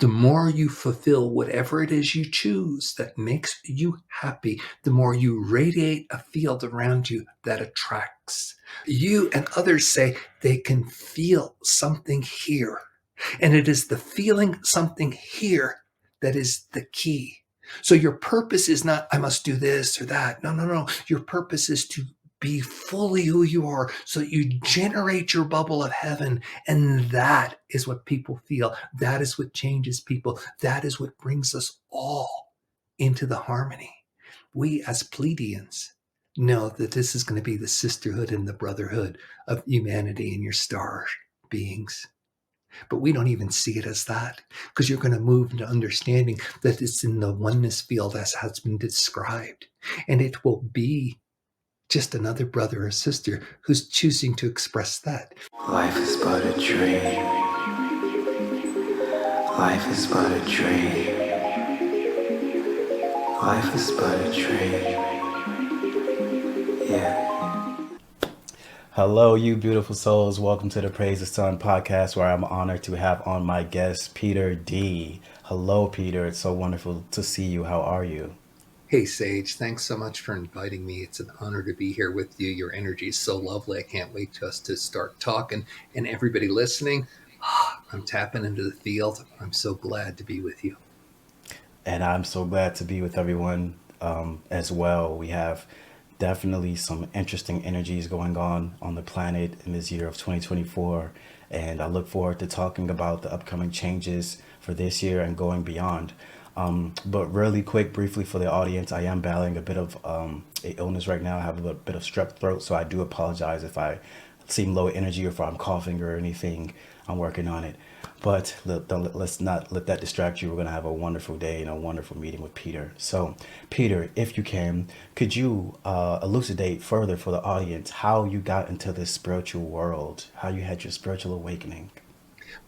The more you fulfill whatever it is you choose that makes you happy, the more you radiate a field around you that attracts. You and others say they can feel something here. And it is the feeling something here that is the key. So your purpose is not, I must do this or that. No, no, no. Your purpose is to be fully who you are so that you generate your bubble of heaven. And that is what people feel. That is what changes people. That is what brings us all into the harmony. We as Pleiadians know that this is going to be the sisterhood and the brotherhood of humanity and your star beings. But we don't even see it as that, because you're going to move into understanding that it's in the oneness field as has been described. And it will be just another brother or sister who's choosing to express that. Life is but a dream. Life is but a dream. Life is but a dream. Yeah. Hello, you beautiful souls. Welcome to the Praise the Sun podcast, where I'm honored to have on my guest, Ph.D. Hello, Peter. It's so wonderful to see you. How are you? Hey, Sage. Thanks so much for inviting me. It's an honor to be here with you. Your energy is so lovely. I can't wait for us to start talking. And everybody listening, I'm tapping into the field. I'm so glad to be with you. And I'm so glad to be with everyone as well. We have definitely some interesting energies going on the planet in this year of 2024. And I look forward to talking about the upcoming changes for this year and going beyond. But really quick, briefly for the audience, I am battling a bit of a illness right now. I have a bit of strep throat, so I do apologize if I seem low energy or if I'm coughing or anything. I'm working on it. But let's not let that distract you. We're going to have a wonderful day and a wonderful meeting with Peter. So, Peter, if you can, could you elucidate further for the audience how you got into this spiritual world, how you had your spiritual awakening?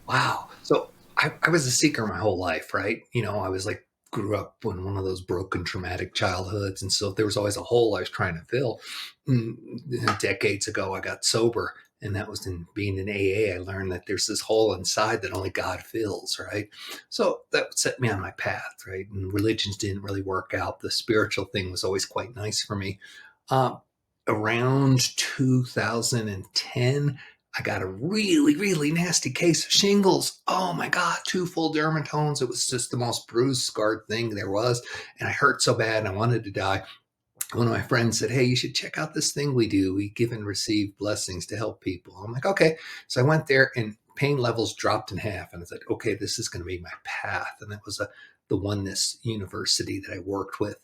Wow. So I was a seeker my whole life, right? I was like, grew up in one of those broken, traumatic childhoods. And so there was always a hole I was trying to fill. Decades ago, I got sober. And that was in being in AA. I learned that there's this hole inside that only God fills, right? So that set me on my path, right? And religions didn't really work out. The spiritual thing was always quite nice for me. Uh, Around 2010, I got a really, really nasty case of shingles. Oh my God, 2 full dermatomes. It was just the most bruised, scarred thing there was. And I hurt so bad and I wanted to die. One of my friends said, hey, you should check out this thing we do. We give and receive blessings to help people. I'm like, okay. So I went there and pain levels dropped in half. And I said, okay, this is going to be my path. And that was the oneness university that I worked with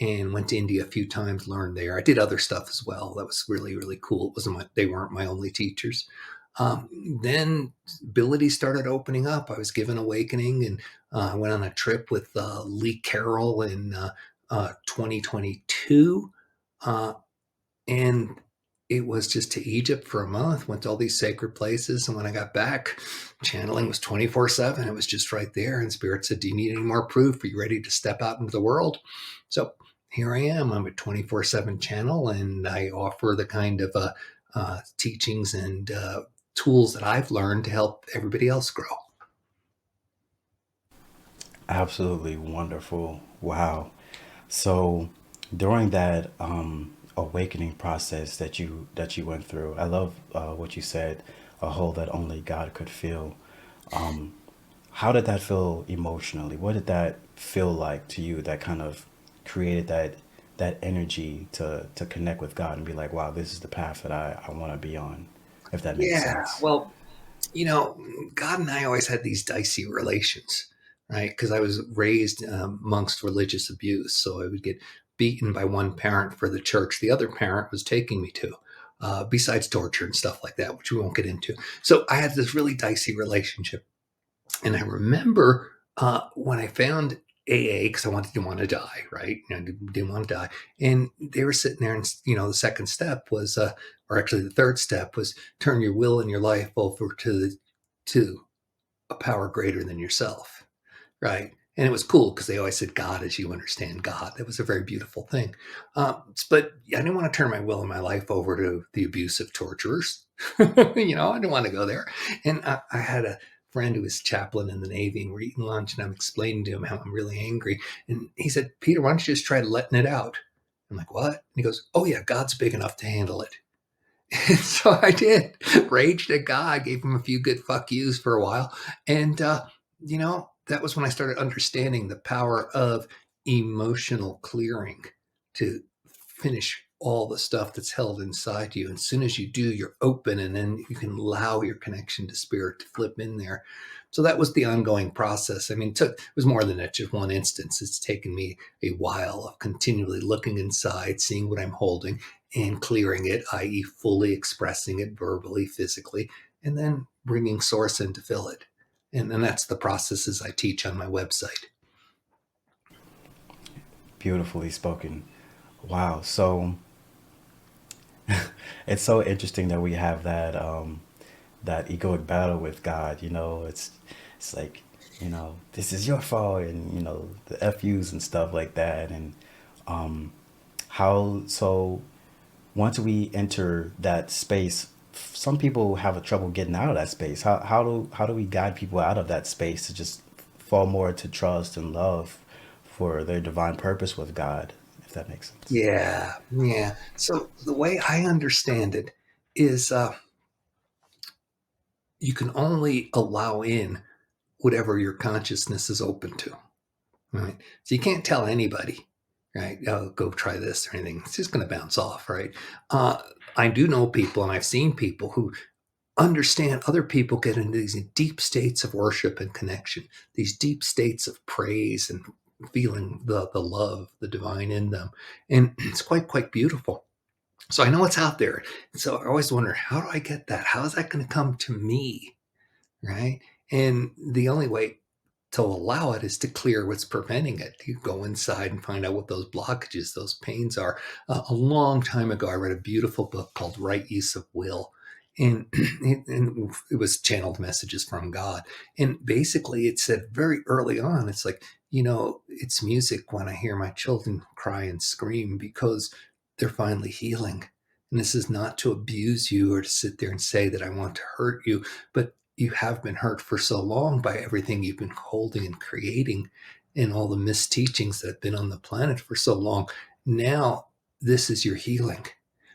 and went to India a few times, learned there. I did other stuff as well. That was really, really cool. They weren't my only teachers. Then abilities started opening up. I was given awakening and I went on a trip with Lee Carroll in 2022. And it was just to Egypt for a month, went to all these sacred places. And when I got back, channeling was 24/7. It was just right there. And Spirit said, do you need any more proof? Are you ready to step out into the world? So here I am. I'm a 24/7 channel, and I offer the kind of teachings and tools that I've learned to help everybody else grow. Absolutely wonderful. Wow. So during that awakening process that you went through, I love what you said, a hole that only God could fill. How did that feel emotionally? What did that feel like to you that kind of created that energy to connect with God and be like, wow, this is the path that I want to be on, if that makes Yeah, sense? well, God and I always had these dicey relations, right? Because I was raised amongst religious abuse. So I would get beaten by one parent for the church the other parent was taking me to, besides torture and stuff like that, which we won't get into. So I had this really dicey relationship. And I remember when I found AA, because didn't want to die, right? Didn't want to die. And they were sitting there, and the second step was, or actually the third step was, turn your will and your life over to a power greater than yourself, right? And it was cool because they always said God as you understand God. That was a very beautiful thing. But I didn't want to turn my will and my life over to the abusive torturers. I didn't want to go there. And I had a friend who was chaplain in the Navy, and we're eating lunch, and I'm explaining to him how I'm really angry. And he said, Peter, why don't you just try letting it out? I'm like, what? And he goes, oh, yeah, God's big enough to handle it. And so I did. Raged at God, gave him a few good fuck yous for a while. And, that was when I started understanding the power of emotional clearing to finish all the stuff that's held inside you. And as soon as you do, you're open, and then you can allow your connection to spirit to flip in there. So that was the ongoing process. I mean, it was more than that, just one instance. It's taken me a while of continually looking inside, seeing what I'm holding, and clearing it, i.e., fully expressing it verbally, physically, and then bringing source in to fill it. And that's the processes I teach on my website. Beautifully spoken. Wow. So it's so interesting that we have that egoic battle with God. It's like, this is your fault, and the FUs and stuff like that. And how so once we enter that space, some people have a trouble getting out of that space. How do we guide people out of that space to just fall more into trust and love for their divine purpose with God, if that makes sense? Yeah, yeah. So the way I understand it is you can only allow in whatever your consciousness is open to, right? So you can't tell anybody, right? Oh, go try this or anything. It's just going to bounce off, right? I do know people, and I've seen people who understand other people get into these deep states of worship and connection, these deep states of praise and feeling the love, the divine in them. And it's quite beautiful. So I know it's out there. So I always wonder, how do I get that? How is that going to come to me? Right. And the only way to allow it is to clear what's preventing it. You go inside and find out what those blockages, those pains are. A long time ago, I read a beautiful book called Right Use of Will. And it was channeled messages from God. And basically, it said very early on, it's like, it's music when I hear my children cry and scream because they're finally healing. And this is not to abuse you or to sit there and say that I want to hurt you, but you have been hurt for so long by everything you've been holding and creating and all the misteachings that have been on the planet for so long. Now, this is your healing.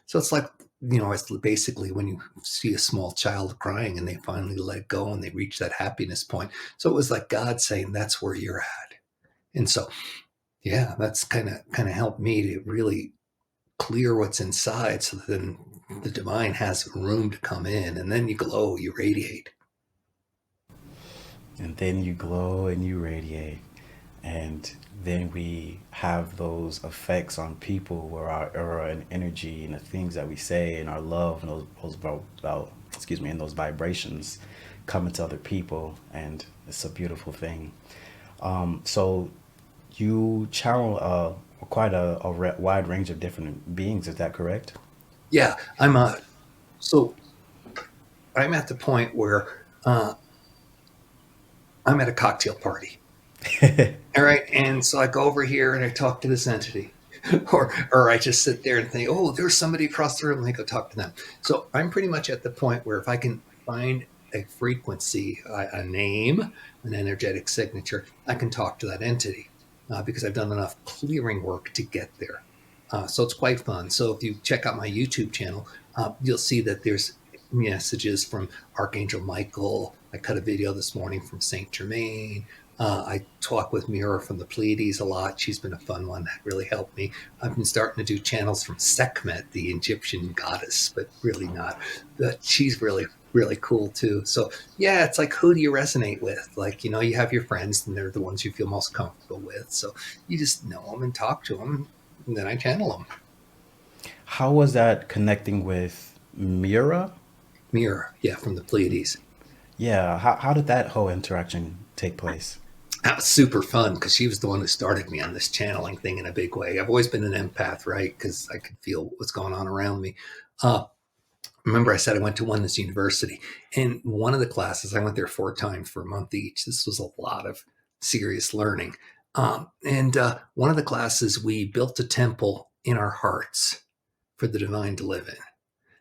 So it's like, it's basically when you see a small child crying and they finally let go and they reach that happiness point. So it was like God saying, that's where you're at. And so, yeah, that's kind of helped me to really clear what's inside so that then the divine has room to come in, and then you glow, you radiate. And then you glow and you radiate. And then we have those effects on people where our aura and energy and the things that we say and our love and and those vibrations come into other people. And it's a beautiful thing. So you channel quite a wide range of different beings. Is that correct? Yeah, so I'm at the point where I'm at a cocktail party. All right. And so I go over here and I talk to this entity. Or I just sit there and think, oh, there's somebody across the room, and I go talk to them. So I'm pretty much at the point where if I can find a frequency, a name, an energetic signature, I can talk to that entity because I've done enough clearing work to get there. So it's quite fun. So if you check out my YouTube channel, you'll see that there's messages from Archangel Michael. I cut a video this morning from Saint Germain. I talk with Mira from the Pleiades a lot. She's been a fun one. That really helped me. I've been starting to do channels from Sekhmet, the Egyptian goddess, but really not. But she's really cool too. So yeah, it's like, who do you resonate with? Like, you have your friends and they're the ones you feel most comfortable with. So you just know them and talk to them, and then I channel them. How was that connecting with Mira? Mira, yeah, from the Pleiades. Yeah. How did that whole interaction take place? That was super fun because she was the one who started me on this channeling thing in a big way. I've always been an empath, right? Because I could feel what's going on around me. Uh, Remember, I said I went to Oneness University, and one of the classes, I went there 4 times for a month each. This was a lot of serious learning. And one of the classes, we built a temple in our hearts for the divine to live in.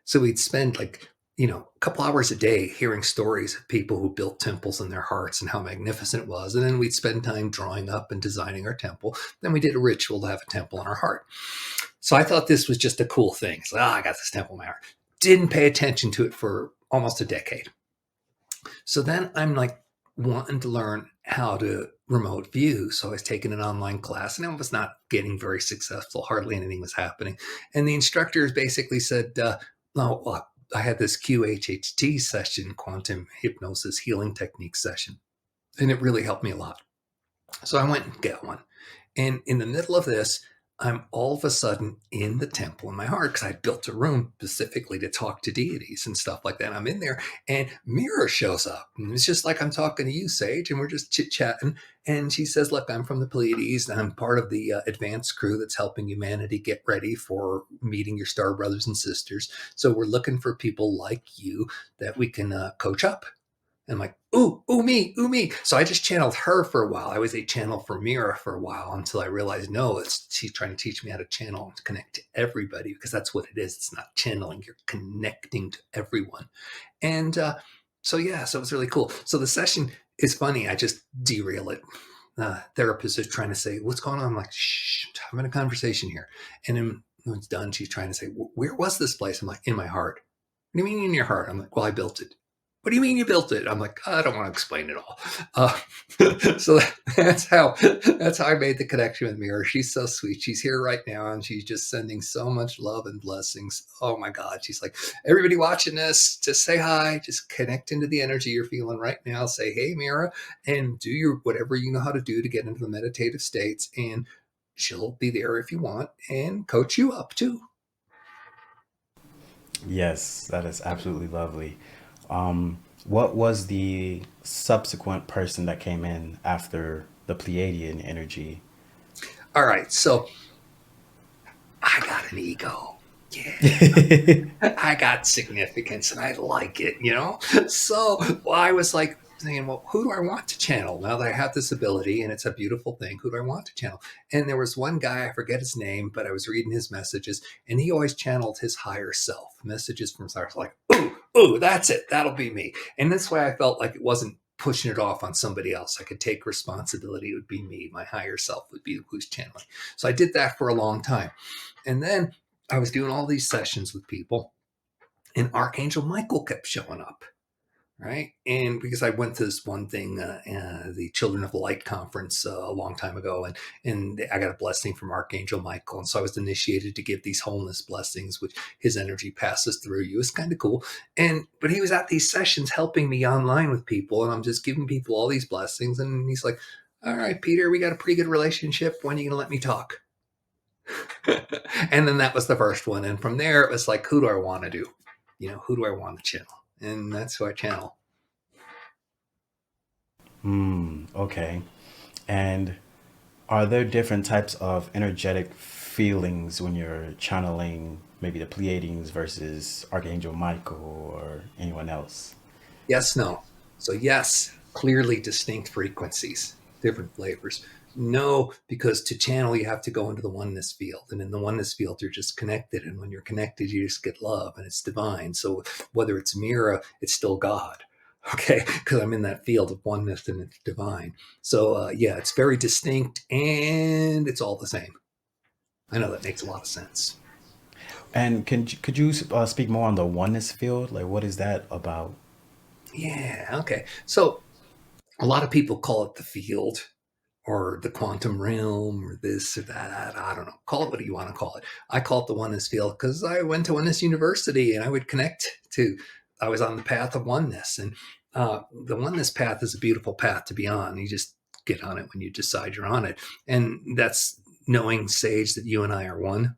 So we'd spend like a couple hours a day hearing stories of people who built temples in their hearts and how magnificent it was. And then we'd spend time drawing up and designing our temple. Then we did a ritual to have a temple in our heart. So I thought this was just a cool thing. It's like, I got this temple in my heart. Didn't pay attention to it for almost a decade. So then I'm like wanting to learn how to remote view. So I was taking an online class and it was not getting very successful. Hardly anything was happening. And the instructors basically said, no, well, I had this QHHT session, Quantum Hypnosis Healing Technique session, and it really helped me a lot. So I went and got one. And in the middle of this, I'm all of a sudden in the temple in my heart because I built a room specifically to talk to deities and stuff like that. I'm in there and Mira shows up. And it's just like I'm talking to you, Sage, and we're just chit chatting. And she says, look, I'm from the Pleiades and I'm part of the advanced crew that's helping humanity get ready for meeting your star brothers and sisters. So we're looking for people like you that we can coach up. And I'm like, ooh, me, ooh, me. So I just channeled her for a while. I was a channel for Mira for a while until I realized, no, she's trying to teach me how to channel and to connect to everybody because that's what it is. It's not channeling. You're connecting to everyone. And so it was really cool. So the session is funny. I just derail it. Therapist is trying to say, what's going on? I'm like, shh, I'm having a conversation here. And then when it's done, she's trying to say, where was this place? I'm like, in my heart. What do you mean in your heart? I'm like, well, I built it. What do you mean you built it? I'm like, I don't want to explain it all. So that's how I made the connection with Mira. She's so sweet. She's here right now, and she's just sending so much love and blessings. Oh my God, she's like, everybody watching this, just say hi, just connect into the energy you're feeling right now. Say, hey, Mira, and do your whatever you know how to do to get into the meditative states, and she'll be there if you want and coach you up too. Yes, that is absolutely lovely. What was the subsequent person that came in after the Pleiadian energy? All right, so I got an ego. Yeah. I got significance and I like it. So I was like saying, well, who do I want to channel now that I have this ability and it's a beautiful thing? Who do I want to channel? And there was one guy, I forget his name, but I was reading his messages and he always channeled his higher self, messages from stars like, ooh, that's it. That'll be me. And that's why I felt like it wasn't pushing it off on somebody else. I could take responsibility. It would be me. My higher self would be who's channeling. So I did that for a long time. And then I was doing all these sessions with people, and Archangel Michael kept showing up, right? And because I went to this one thing, the Children of the Light conference a long time ago, and I got a blessing from Archangel Michael, and so I was initiated to give these wholeness blessings, which his energy passes through you. It's kind of cool. But he was at these sessions helping me online with people, and I'm just giving people all these blessings, and he's like, "All right, Peter, we got a pretty good relationship. When are you going to let me talk?" And then that was the first one. And from there, it was like, who do I want to do? Who do I want to channel? And that's who I channel. Okay. And are there different types of energetic feelings when you're channeling maybe the Pleiadians versus Archangel Michael or anyone else? Yes, no. So, yes, clearly distinct frequencies, different flavors. No, because to channel, you have to go into the oneness field. And in the oneness field, you're just connected. And when you're connected, you just get love and it's divine. So, whether it's Mira, it's still God. Okay, because I'm in that field of oneness and it's divine. So, it's very distinct and it's all the same. I know that makes a lot of sense. And could you speak more on the oneness field? Like, what is that about? Yeah, okay. So, a lot of people call it the field or the quantum realm or this or that. I don't know. Call it what you want to call it. I call it the oneness field because I went to oneness university and I would connect to, I was on the path of oneness. And the oneness path is a beautiful path to be on. You just get on it when you decide you're on it. And that's knowing, Sage, that you and I are one.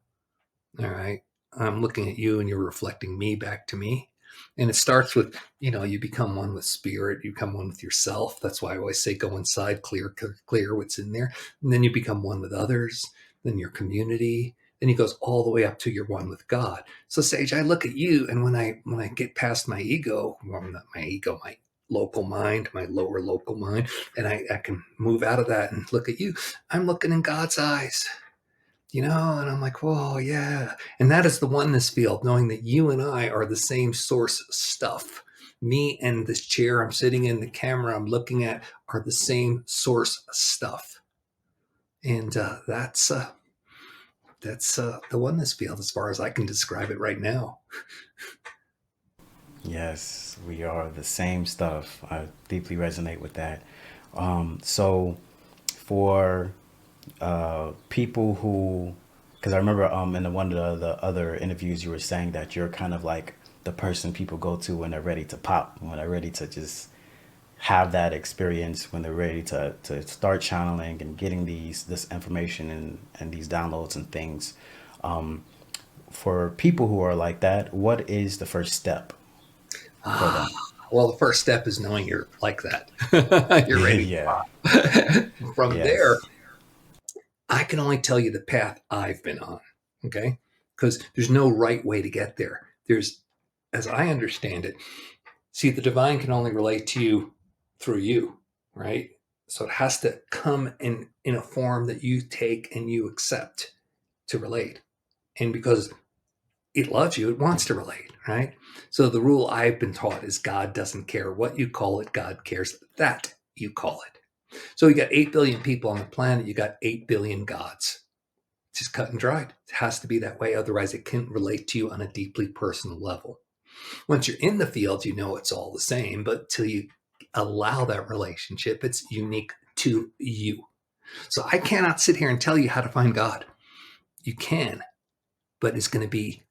All right. I'm looking at you and you're reflecting me back to me. And it starts with, you become one with spirit, you become one with yourself. That's why I always say go inside, clear what's in there. And then you become one with others, then your community. Then it goes all the way up to you're one with God. So Sage, I look at you and when I get past my ego, well, not my ego, my local mind, my lower local mind, and I can move out of that and look at you, I'm looking in God's eyes. And I'm like, whoa, yeah. And that is the oneness field, knowing that you and I are the same source stuff. Me and this chair I'm sitting in, the camera I'm looking at, are the same source stuff. And that's the oneness field as far as I can describe it right now. Yes, we are the same stuff. I deeply resonate with that. So for people who, because I remember in one of the other interviews you were saying that you're kind of like the person people go to when they're ready to pop, when they're ready to just have that experience, when they're ready to start channeling and getting this information and these downloads and things. For people who are like that, what is the first step for Ah, them? well, the first step is knowing you're like that. You're ready to Yeah. pop. From there, Yes. I can only tell you the path I've been on. Okay. Because there's no right way to get there. There's, as I understand it, see, the divine can only relate to you through you, right? So it has to come in a form that you take and you accept to relate. And because it loves you, it wants to relate, right? So the rule I've been taught is God doesn't care what you call it, God cares that you call it. So you got 8 billion people on the planet, you got 8 billion gods. It's just cut and dried. It has to be that way. Otherwise, it can't relate to you on a deeply personal level. Once you're in the field, you know it's all the same, but till you allow that relationship, it's unique to you. So I cannot sit here and tell you how to find God. You can, but it's going to be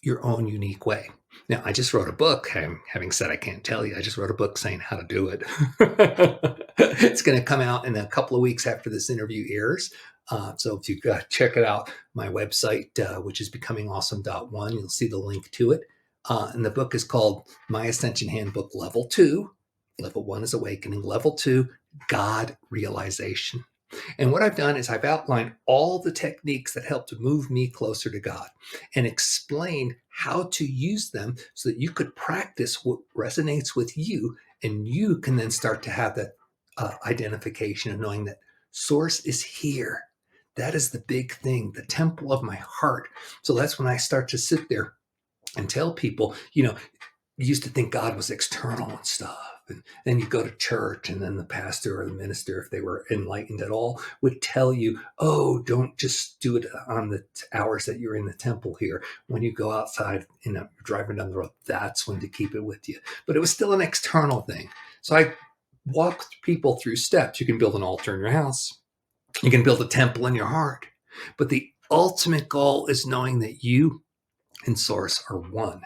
your own unique way. Now, I just wrote a book. Having said I can't tell you, I just wrote a book saying how to do it. It's going to come out in a couple of weeks after this interview airs. So if you check it out, my website, which is becomingawesome.one, you'll see the link to it. And the book is called My Ascension Handbook Level 2. Level 1 is awakening. Level 2, God realization. And what I've done is I've outlined all the techniques that help to move me closer to God and explained how to use them so that you could practice what resonates with you. And you can then start to have that identification of knowing that source is here. That is the big thing, the temple of my heart. So that's when I start to sit there and tell people, used to think God was external and stuff. And then you go to church, and then the pastor or the minister, if they were enlightened at all, would tell you, oh, don't just do it on the hours that you're in the temple here. When you go outside, driving down the road, that's when to keep it with you. But it was still an external thing. So I walked people through steps. You can build an altar in your house, you can build a temple in your heart. But the ultimate goal is knowing that you and source are one.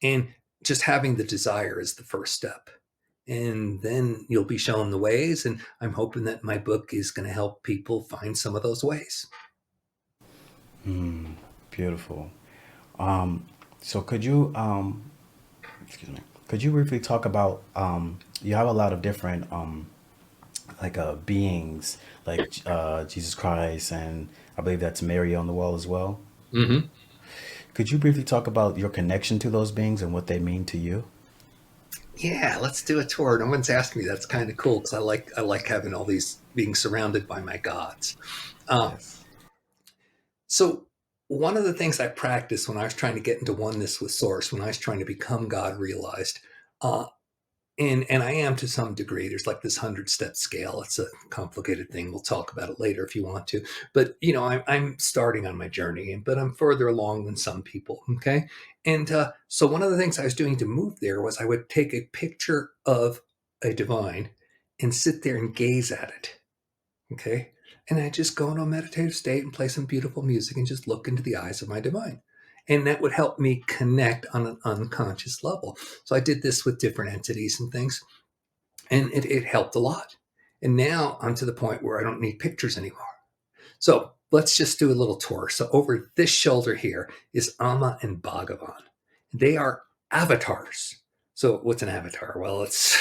And just having the desire is the first step. And then you'll be shown the ways. And I'm hoping that my book is going to help people find some of those ways. Beautiful. So excuse me, could you briefly talk about, you have a lot of different, like, beings, like, Jesus Christ, and I believe that's Mary on the wall as well. Mm-hmm. Could you briefly talk about your connection to those beings and what they mean to you? Yeah, let's do a tour. No one's asked me. That's kind of cool because I like having all these being surrounded by my gods. Um, Yes. so one of the things I practiced when I was trying to get into oneness with Source, when I was trying to become God realized, uh, and I am to some degree. There's like this 100-step scale. It's a complicated thing. We'll talk about it later if you want to. But I'm starting on my journey, but I'm further along than some people. Okay, and so one of the things I was doing to move there was I would take a picture of a divine and sit there and gaze at it. Okay, and I just go into a meditative state and play some beautiful music and just look into the eyes of my divine. And that would help me connect on an unconscious level. So I did this with different entities and things, and it helped a lot. And now I'm to the point where I don't need pictures anymore. So let's just do a little tour. So over this shoulder here is Amma and Bhagavan. They are avatars. So what's an avatar? Well, it's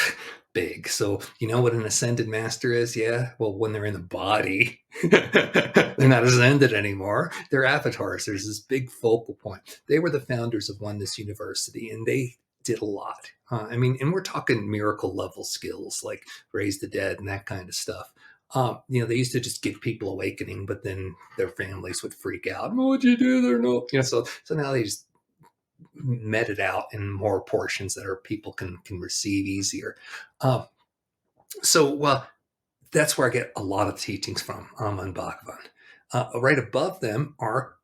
big. So you know what an ascended master is? Yeah. Well, when they're in the body, they're not ascended anymore. They're avatars. There's this big focal point. They were the founders of Oneness University, and they did a lot. And we're talking miracle level skills like raise the dead and that kind of stuff. They used to just give people awakening, but then their families would freak out. What'd you do? They're no, so now they just met it out in more portions that people can receive easier. Um, so that's where I get a lot of teachings from on Bhagavan. Right above them are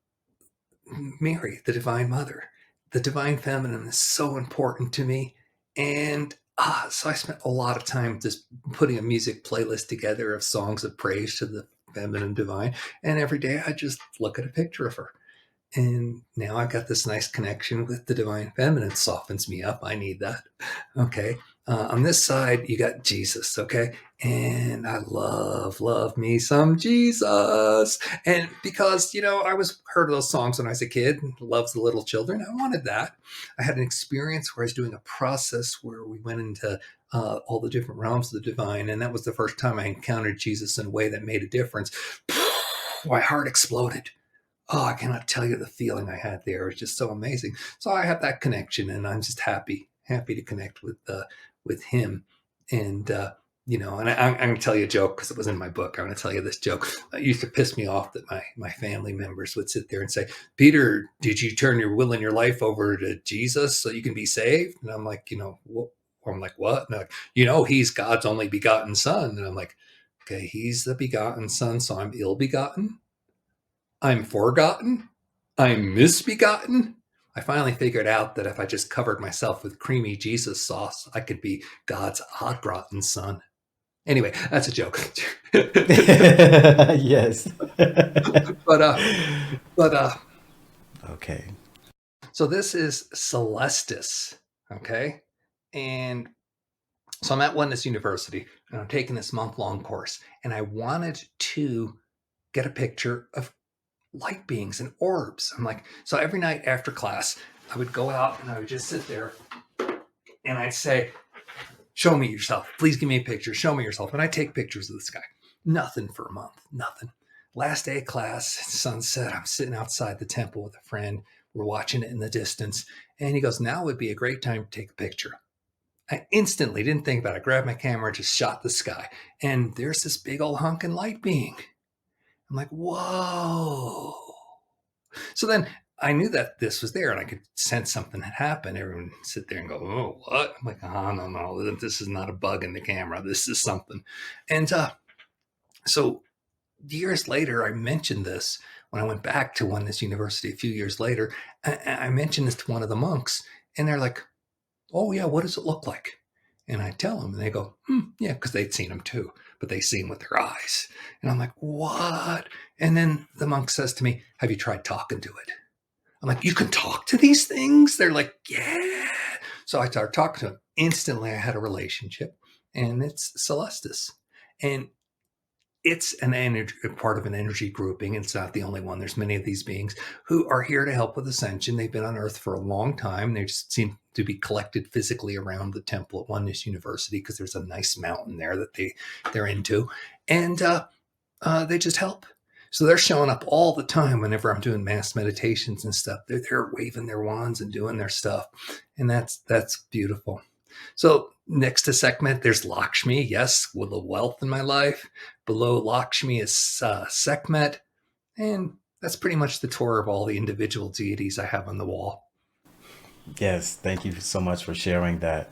Mary, the Divine Mother. The Divine Feminine is so important to me. And so I spent a lot of time just putting a music playlist together of songs of praise to the Feminine Divine. And every day I just look at a picture of her. And now I've got this nice connection with the Divine Feminine. It softens me up. I need that. Okay. On this side, you got Jesus. Okay. And I love me some Jesus. And because, I was heard of those songs when I was a kid, loves the little children. I wanted that. I had an experience where I was doing a process where we went into all the different realms of the divine. And that was the first time I encountered Jesus in a way that made a difference. My heart exploded. Oh, I cannot tell you the feeling I had there. It was just so amazing. So I have that connection, and I'm just happy to connect with him. And and I'm going to tell you a joke because it was in my book. I'm going to tell you this joke. It used to piss me off that my family members would sit there and say, "Peter, did you turn your will and your life over to Jesus so you can be saved?" And I'm like, what? And they're like, he's God's only begotten son. And I'm like, okay, he's the begotten son, so I'm ill-begotten. I'm forgotten. I'm misbegotten. I finally figured out that if I just covered myself with creamy Jesus sauce, I could be God's odd rotten son. Anyway, that's a joke. Yes. but Okay. so this is Celestus, okay? And so I'm at Oneness University, and I'm taking this month-long course, and I wanted to get a picture of light beings and orbs. I'm like, so every night after class, I would go out and I would just sit there and I'd say, "Show me yourself. Please give me a picture. Show me yourself." And I take pictures of the sky. Nothing for a month. Nothing. Last day of class, sunset. I'm sitting outside the temple with a friend. We're watching it in the distance. And he goes, "Now would be a great time to take a picture." I instantly didn't think about it. Grabbed my camera, just shot the sky. And there's this big old hunkin' light being. I'm like, whoa. So then I knew that this was there and I could sense something had happened. Everyone would sit there and go, "Oh, what?" I'm like, "Oh, no, this is not a bug in the camera. This is something." And so years later, I mentioned this when I went back to Oneness University a few years later. I mentioned this to one of the monks and they're like, "Oh yeah, what does it look like?" And I tell them and they go, "Yeah," because they'd seen them too, but they see them with their eyes. And I'm like, "What?" And then the monk says to me, "Have you tried talking to it?" I'm like, "You can talk to these things?" They're like, "Yeah." So I started talking to them. Instantly, I had a relationship, and it's Celestus. And it's an energy, part of an energy grouping. It's not the only one. There's many of these beings who are here to help with ascension. They've been on Earth for a long time. They just seem to be collected physically around the temple at Oneness University because there's a nice mountain there that they're into, and they just help. So they're showing up all the time whenever I'm doing mass meditations and stuff. They're there waving their wands and doing their stuff, and that's beautiful. So next to Sekhmet, there's Lakshmi. Yes, with the wealth in my life. Below Lakshmi is Sekhmet, and that's pretty much the tour of all the individual deities I have on the wall. Yes. Thank you so much for sharing that.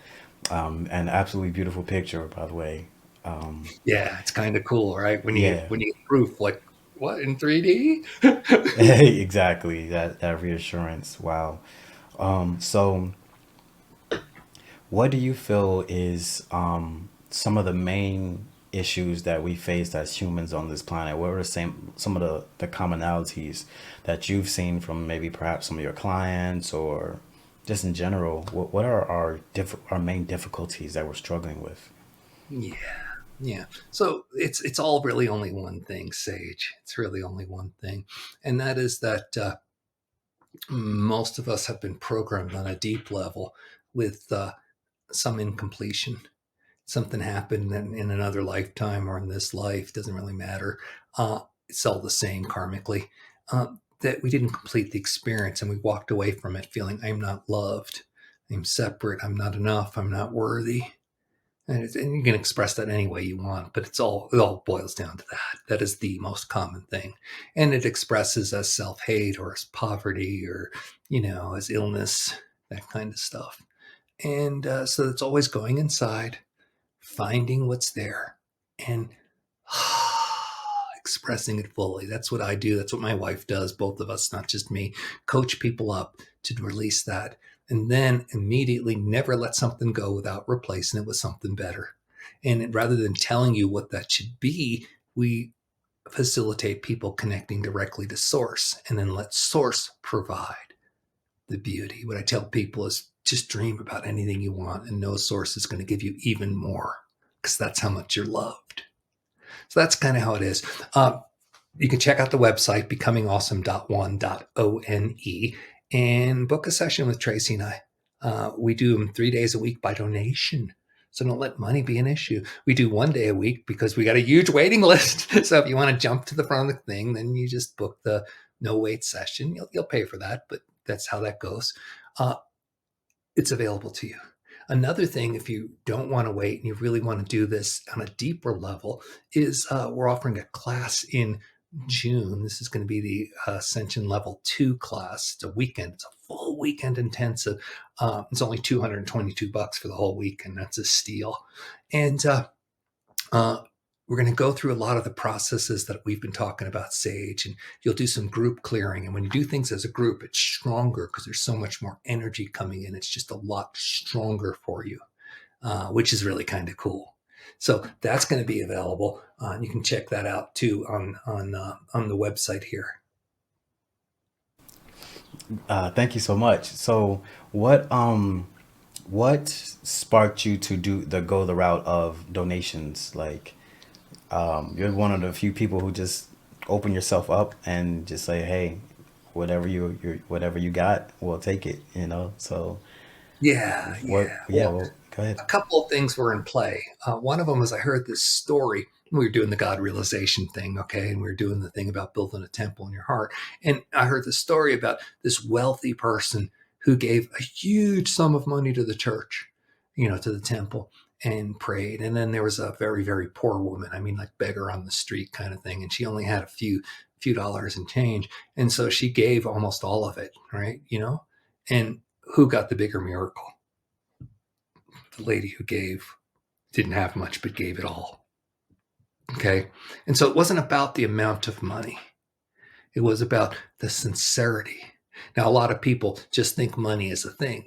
An absolutely beautiful picture, by the way. Um, Yeah, it's kind of cool, right? When you yeah. get proof, like what in 3D? Exactly. That reassurance. Wow. So what do you feel is some of the main issues that we face as humans on this planet? What are some of the commonalities that you've seen from maybe perhaps some of your clients or just in general? What are our main difficulties that we're struggling with? Yeah, yeah. So it's all really only one thing, Sage. It's really only one thing, and that is that most of us have been programmed on a deep level with some incompletion. Something happened in another lifetime or in this life, doesn't really matter. It's all the same karmically. That we didn't complete the experience and we walked away from it feeling I'm not loved, I'm separate, I'm not enough, I'm not worthy. And you can express that any way you want, but it all boils down to that. That is the most common thing. And it expresses as self-hate or as poverty or, as illness, that kind of stuff. And so it's always going inside, finding what's there, and expressing it fully. That's what I do. That's what my wife does. Both of us, not just me, coach people up to release that. And then immediately never let something go without replacing it with something better. And rather than telling you what that should be, we facilitate people connecting directly to source and then let source provide the beauty. What I tell people is just dream about anything you want and no source is going to give you even more because that's how much you're loved. So that's kind of how it is. You can check out the website, becomingawesome.one.one, and book a session with Tracy and I. We do them 3 days a week by donation. So don't let money be an issue. We do 1 day a week because we got a huge waiting list. So if you want to jump to the front of the thing, then you just book the no wait session. You'll pay for that, but that's how that goes. It's available to you. Another thing, if you don't want to wait and you really want to do this on a deeper level, is we're offering a class in June. This is going to be the Ascension Level 2 class. It's a weekend. It's a full weekend intensive. It's only $222 for the whole week, and that's a steal. And we're going to go through a lot of the processes that we've been talking about, Sage, and you'll do some group clearing. And when you do things as a group, it's stronger because there's so much more energy coming in. It's just a lot stronger for you, which is really kind of cool. So that's going to be available. You can check that out too on the website here. Thank you so much. So what sparked you to go the route of donations? Like, you're one of the few people who just open yourself up and just say, "Hey, whatever you got, we'll take it." So Yeah, what? yeah. Yeah, Well, well, go ahead. a couple of things were in play. One of them was I heard this story. We were doing the God realization thing, okay, and we were doing the thing about building a temple in your heart. And I heard the story about this wealthy person who gave a huge sum of money to the church, to the temple, and prayed. And then there was a very, very poor woman. I mean, like beggar on the street kind of thing, and she only had a few dollars and change, and so she gave almost all of it, right? And who got the bigger miracle? The lady who didn't have much but gave it all. Okay. And so it wasn't about the amount of money, it was about the sincerity. Now, a lot of people just think money is a thing.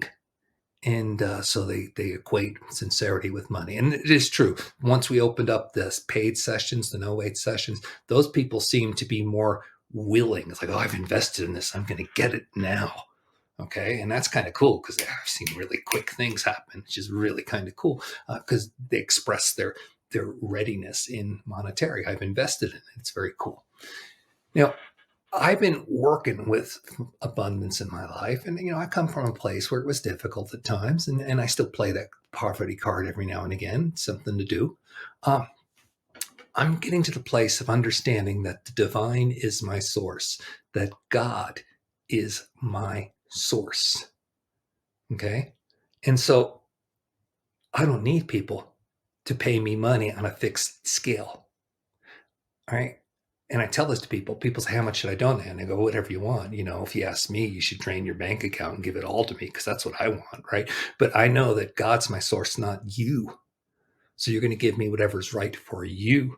And so they equate sincerity with money. And it is true. Once we opened up this paid sessions, the no wait sessions, those people seem to be more willing. It's like, oh, I've invested in this. I'm going to get it now. Okay. And that's kind of cool because I've seen really quick things happen, which is really kind of cool because they express their readiness in monetary. I've invested in it. It's very cool. Now, I've been working with abundance in my life. And, I come from a place where it was difficult at times. And I still play that poverty card every now and again. It's something to do. I'm getting to the place of understanding that the divine is my source, that God is my source. Okay. And so I don't need people to pay me money on a fixed scale. All right. And I tell this to people. People say, how much should I donate? And I go, whatever you want. If you ask me, you should drain your bank account and give it all to me because that's what I want. Right. But I know that God's my source, not you. So you're going to give me whatever's right for you.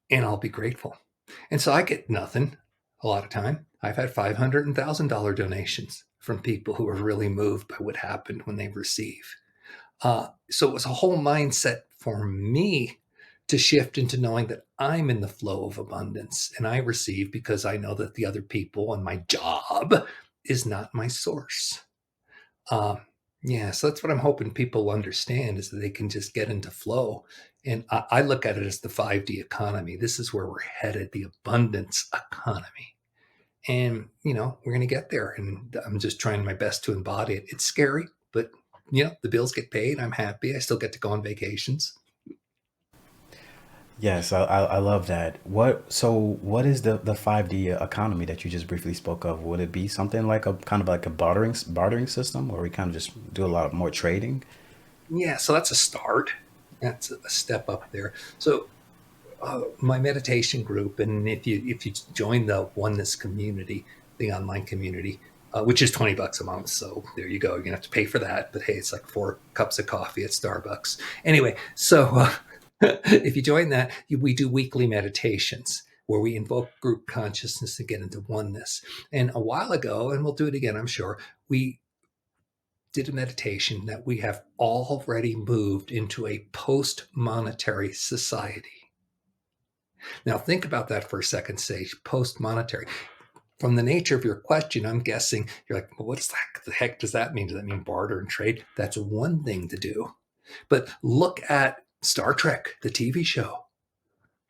And I'll be grateful. And so I get nothing a lot of time. I've had $500 and $1,000 donations from people who are really moved by what happened when they receive. So it was a whole mindset for me to shift into knowing that I'm in the flow of abundance and I receive because I know that the other people and my job is not my source. Yeah, so that's what I'm hoping people understand is that they can just get into flow. And I look at it as the 5D economy. This is where we're headed, the abundance economy. And, we're going to get there. And I'm just trying my best to embody it. It's scary, but, the bills get paid. I'm happy. I still get to go on vacations. Yes, I love that. What is the 5D economy that you just briefly spoke of? Would it be something like a kind of like a bartering system where we kind of just do a lot of more trading? Yeah, so that's a start. That's a step up there. So my meditation group, and if you join the oneness community, the online community, which is $20 a month, so there you go. You're gonna have to pay for that, but hey, it's like 4 cups of coffee at Starbucks. Anyway, so if you join that, we do weekly meditations where we invoke group consciousness to get into oneness. And a while ago, and we'll do it again, I'm sure, we did a meditation that we have already moved into a post-monetary society. Now, think about that for a second, Sage. Post monetary. From the nature of your question, I'm guessing you're like, well, what's that? The heck does that mean? Does that mean barter and trade? That's one thing to do. But look at Star Trek, the TV show.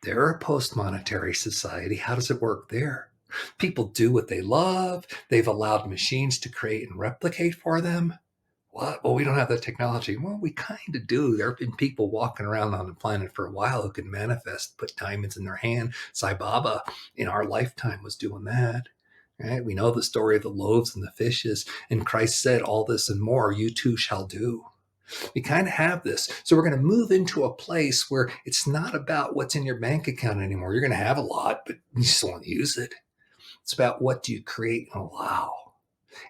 They're a post monetary society. How does it work there? People do what they love. They've allowed machines to create and replicate for them. What? Well, we don't have that technology. Well, we kind of do. There have been people walking around on the planet for a while who can manifest, put diamonds in their hand. Sai Baba in our lifetime was doing that. Right? We know the story of the loaves and the fishes. And Christ said, all this and more you too shall do. We kind of have this. So we're going to move into a place where it's not about what's in your bank account anymore. You're going to have a lot, but you just won't use it. It's about what do you create and allow.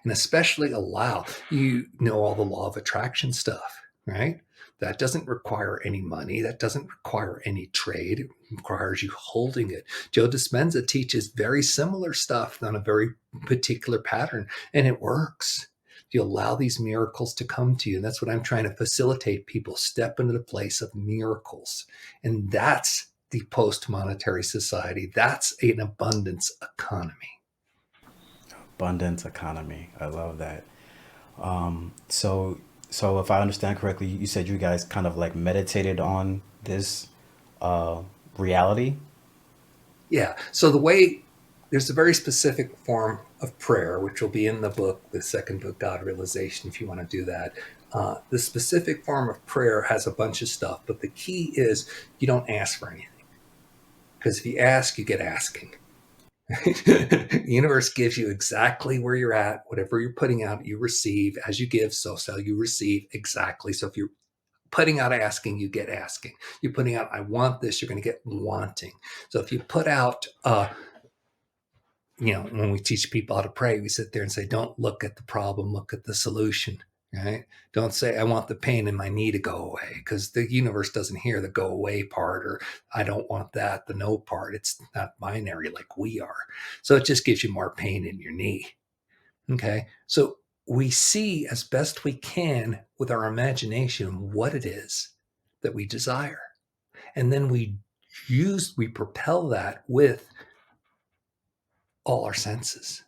And especially allow, you know, all the law of attraction stuff, right? That doesn't require any money. That doesn't require any trade. It requires you holding it. Joe Dispenza teaches very similar stuff on a very particular pattern, and it works. You allow these miracles to come to you. And that's what I'm trying to facilitate. People step into the place of miracles. And that's the post-monetary society. That's an abundance economy. Abundance economy. I love that. So if I understand correctly, you said you guys kind of like meditated on this uh, reality. Yeah. So the way there's a very specific form of prayer, which will be in the book, the second book, God Realization, if you want to do that. The specific form of prayer has a bunch of stuff, but the key is you don't ask for anything. Because if you ask, you get asking. The universe gives you exactly where you're at. Whatever you're putting out, you receive. As you give, so shall you receive exactly. So if you're putting out asking, you get asking. You're putting out, I want this, you're going to get wanting. So if you put out, when we teach people how to pray, we sit there and say, don't look at the problem, look at the solution, right? Don't say, I want the pain in my knee to go away, because the universe doesn't hear the go away part, or I don't want that, the no part. It's not binary like we are. So it just gives you more pain in your knee. Okay. So we see as best we can with our imagination what it is that we desire. And then we propel that with all our senses,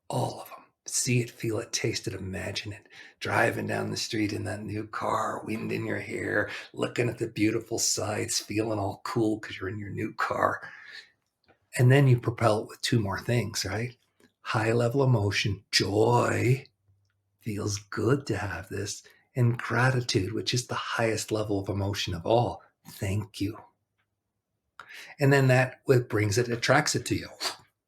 all of them. See it, feel it, taste it, imagine it. Driving down the street in that new car, wind in your hair, looking at the beautiful sights, feeling all cool because you're in your new car. And then you propel it with two more things, right? High level emotion, joy, feels good to have this, and gratitude, which is the highest level of emotion of all. Thank you. And then that what brings it, attracts it to you.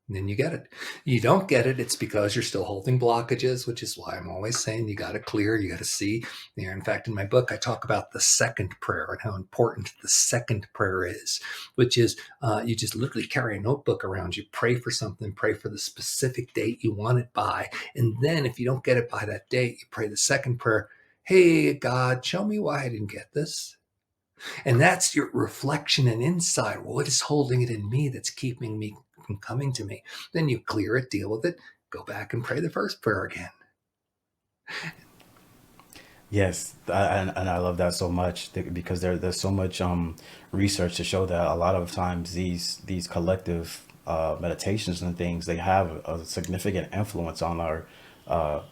And then you get it. You don't get it, it's because you're still holding blockages, which is why I'm always saying you got to clear, you got to see. In fact, in my book, I talk about the second prayer and how important the second prayer is, which is you just literally carry a notebook around you, pray for something, pray for the specific date you want it by. And then if you don't get it by that date, you pray the second prayer. Hey, God, show me why I didn't get this. And that's your reflection and insight. What is holding it in me that's keeping me from coming to me? Then you clear it, deal with it, go back and pray the first prayer again. Yes, and I love that so much because there's so much research to show that a lot of times these collective meditations and things, they have a significant influence on our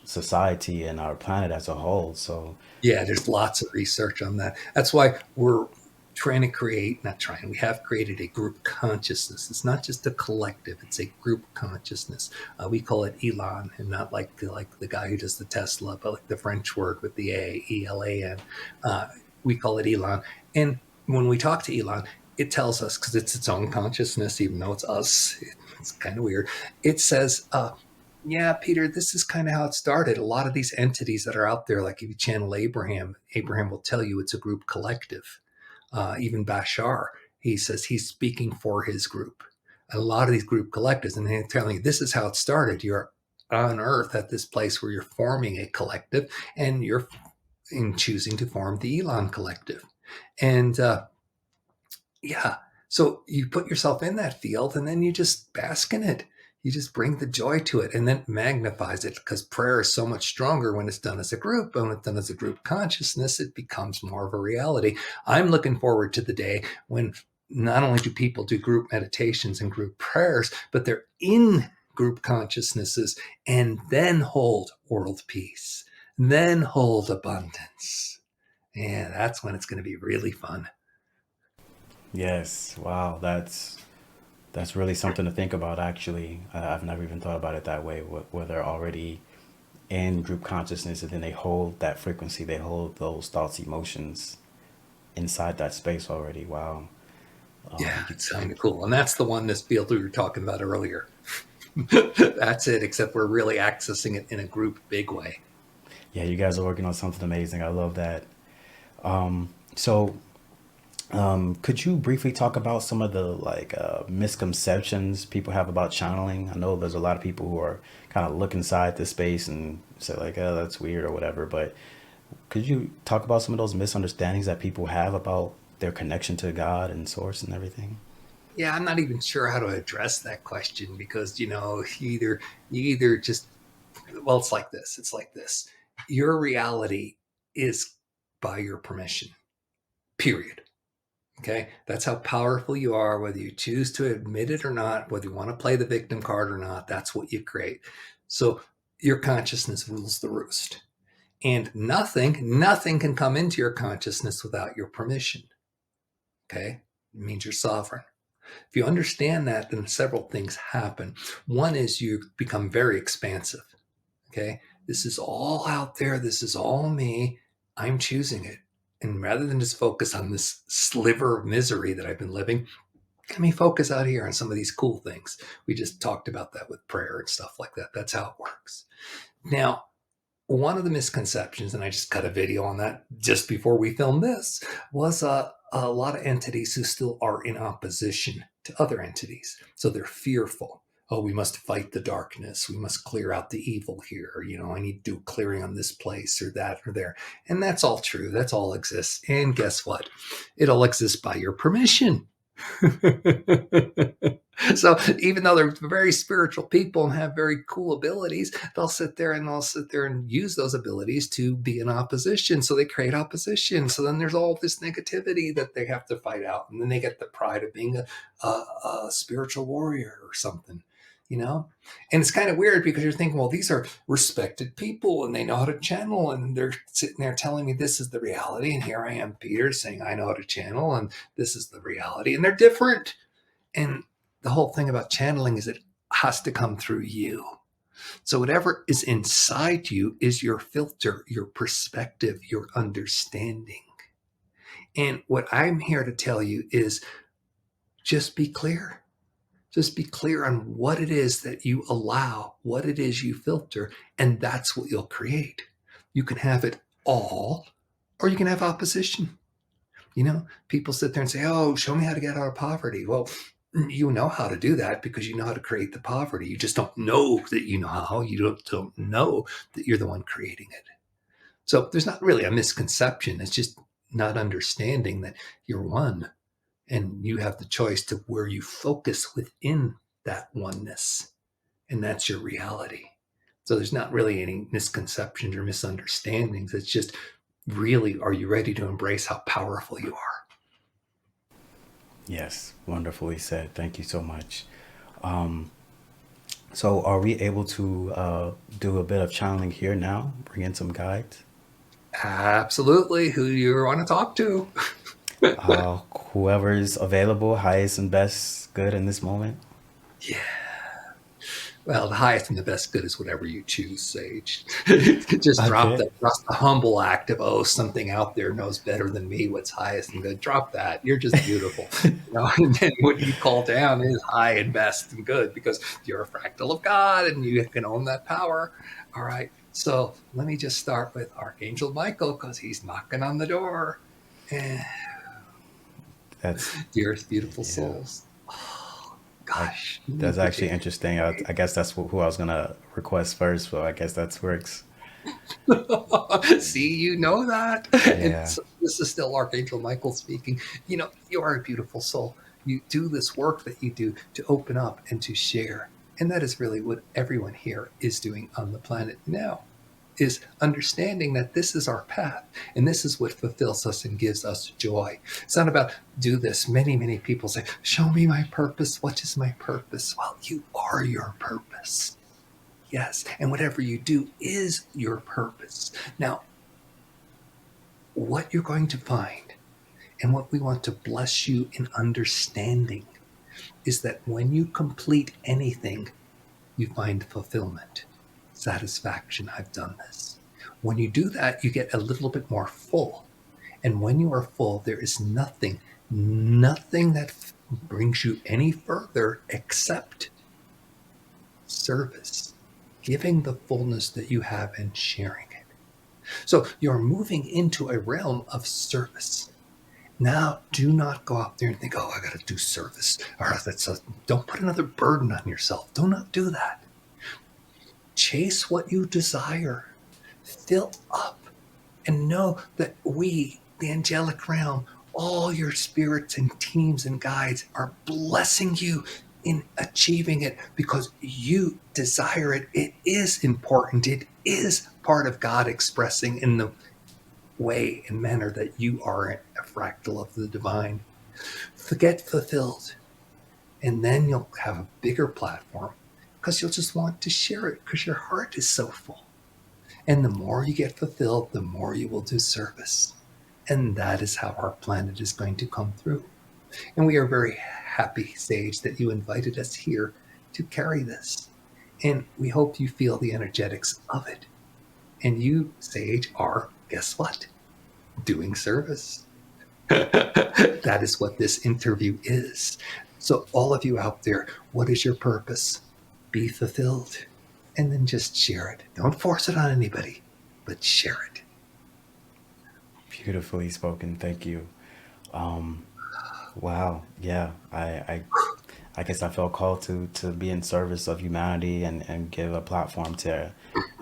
society and our planet as a whole. So Yeah, there's lots of research on that. That's why we're trying to create, not trying, we have created a group consciousness. It's not just a collective, it's a group consciousness. We call it Elan, and not like the guy who does the Tesla, but like the French word with the A, Elan. We call it Elan. And when we talk to Elan, it tells us, because it's its own consciousness, even though it's us, it's kind of weird. It says, yeah, Peter, this is kind of how it started. A lot of these entities that are out there, like if you channel Abraham, Abraham will tell you it's a group collective. even Bashar, he says he's speaking for his group. A lot of these group collectives, and they're telling you this is how it started. You're on Earth at this place where you're forming a collective, and you're in choosing to form the Elon collective. And yeah, so you put yourself in that field, and then you just bask in it. You just bring the joy to it, and then magnifies it, because prayer is so much stronger when it's done as a group. And when it's done as a group consciousness, it becomes more of a reality. I'm looking forward to the day when not only do people do group meditations and group prayers, but they're in group consciousnesses and then hold world peace, then hold abundance. Yeah, that's when it's going to be really fun. Yes. Wow. That's really something to think about, actually. I've never even thought about it that way, where they're already in group consciousness and then they hold that frequency, they hold those thoughts, emotions inside that space already. Wow. Yeah, You, it's you, kind of cool. And that's the oneness field we were talking about earlier. That's it, except we're really accessing it in a group big way. yeah, you guys are working on something amazing. I love that. So, could you briefly talk about some of the misconceptions people have about channeling? I know there's a lot of people who are kind of look inside this space and say like, "Oh, that's weird" or whatever. But could you talk about some of those misunderstandings that people have about their connection to God and Source and everything? Yeah, I'm not even sure how to address that question, because you either just, well, it's like this. It's like this. Your reality is by your permission. Period. Okay, that's how powerful you are, whether you choose to admit it or not, whether you want to play the victim card or not. That's what you create. So your consciousness rules the roost, and nothing can come into your consciousness without your permission. Okay, it means you're sovereign. If you understand that, then several things happen. One is you become very expansive. Okay, this is all out there. This is all me. I'm choosing it. And rather than just focus on this sliver of misery that I've been living, let me focus out here on some of these cool things. We just talked about that with prayer and stuff like that. That's how it works. Now, one of the misconceptions, and I just cut a video on that just before we filmed this, was a lot of entities who still are in opposition to other entities. So they're fearful. Oh, we must fight the darkness. We must clear out the evil here. I need to do clearing on this place or that or there. And that's all true. That's all exists. And guess what? It all exists by your permission. So even though they're very spiritual people and have very cool abilities, they'll sit there and use those abilities to be in opposition. So they create opposition. So then there's all this negativity that they have to fight out, and then they get the pride of being a spiritual warrior or something, you know. And it's kind of weird, because you're thinking, well, these are respected people and they know how to channel, and they're sitting there telling me this is the reality, and here I am, Peter, saying I know how to channel, and this is the reality, and they're different. And the whole thing about channeling is it has to come through you. So whatever is inside you is your filter, your perspective, your understanding. And what I'm here to tell you is just be clear. Just be clear on what it is that you allow, what it is you filter, and that's what you'll create. You can have it all, or you can have opposition. People sit there and say, oh, show me how to get out of poverty. Well, you know how to do that because you know how to create the poverty. You just don't know that you know how. You don't know that you're the one creating it. So there's not really a misconception. It's just not understanding that you're one, and you have the choice to where you focus within that oneness. And that's your reality. So there's not really any misconceptions or misunderstandings. It's just, really, are you ready to embrace how powerful you are? Yes, wonderfully said. Thank you so much. So, are we able to do a bit of channeling here now? Bring in some guides? Absolutely. Who you want to talk to? Whoever's available, highest and best good in this moment. Yeah. Well, the highest and the best good is whatever you choose, Sage. Just drop Okay. that. Just the humble act of, oh, something out there knows better than me what's highest and good. Drop that. You're just beautiful. And then what you call down is high and best and good, because you're a fractal of God and you can own that power. All right. So let me just start with Archangel Michael, because he's knocking on the door. And That's Dearest, beautiful yeah. souls. Oh, I gosh, you that's need to actually take interesting. I guess that's who I was gonna request first, so I guess that works. it. See, you know that. And Yeah. so this is still Archangel Michael speaking. You are a beautiful soul. You do this work that you do to open up and to share. And that is really what everyone here is doing on the planet now, is understanding that this is our path and this is what fulfills us and gives us joy. It's not about do this. Many people say, show me my purpose. What is my purpose? Well, you are your purpose. Yes. And whatever you do is your purpose. Now, what you're going to find and what we want to bless you in understanding is that when you complete anything, you find fulfillment, satisfaction. I've done this. When you do that, you get a little bit more full. And when you are full, there is nothing that brings you any further except service, giving the fullness that you have and sharing it. So you're moving into a realm of service. Now, do not go out there and think, oh, I got to do service. Or don't put another burden on yourself. Do not do that. Chase what you desire. Fill up and know that we, the angelic realm, all your spirits and teams and guides are blessing you in achieving it because you desire it. It is important. It is part of God expressing in the way and manner that you are a fractal of the divine. Get fulfilled, and then you'll have a bigger platform because you'll just want to share it because your heart is so full. And the more you get fulfilled, the more you will do service. And that is how our planet is going to come through. And we are very happy, Sage, that you invited us here to carry this. And we hope you feel the energetics of it. And you, Sage, are, guess what? Doing service. That is what this interview is. So, all of you out there, what is your purpose? Be fulfilled. And then just share it. Don't force it on anybody, but share it. Beautifully spoken. Thank you. Um, wow. Yeah. I guess I felt called to be in service of humanity and give a platform to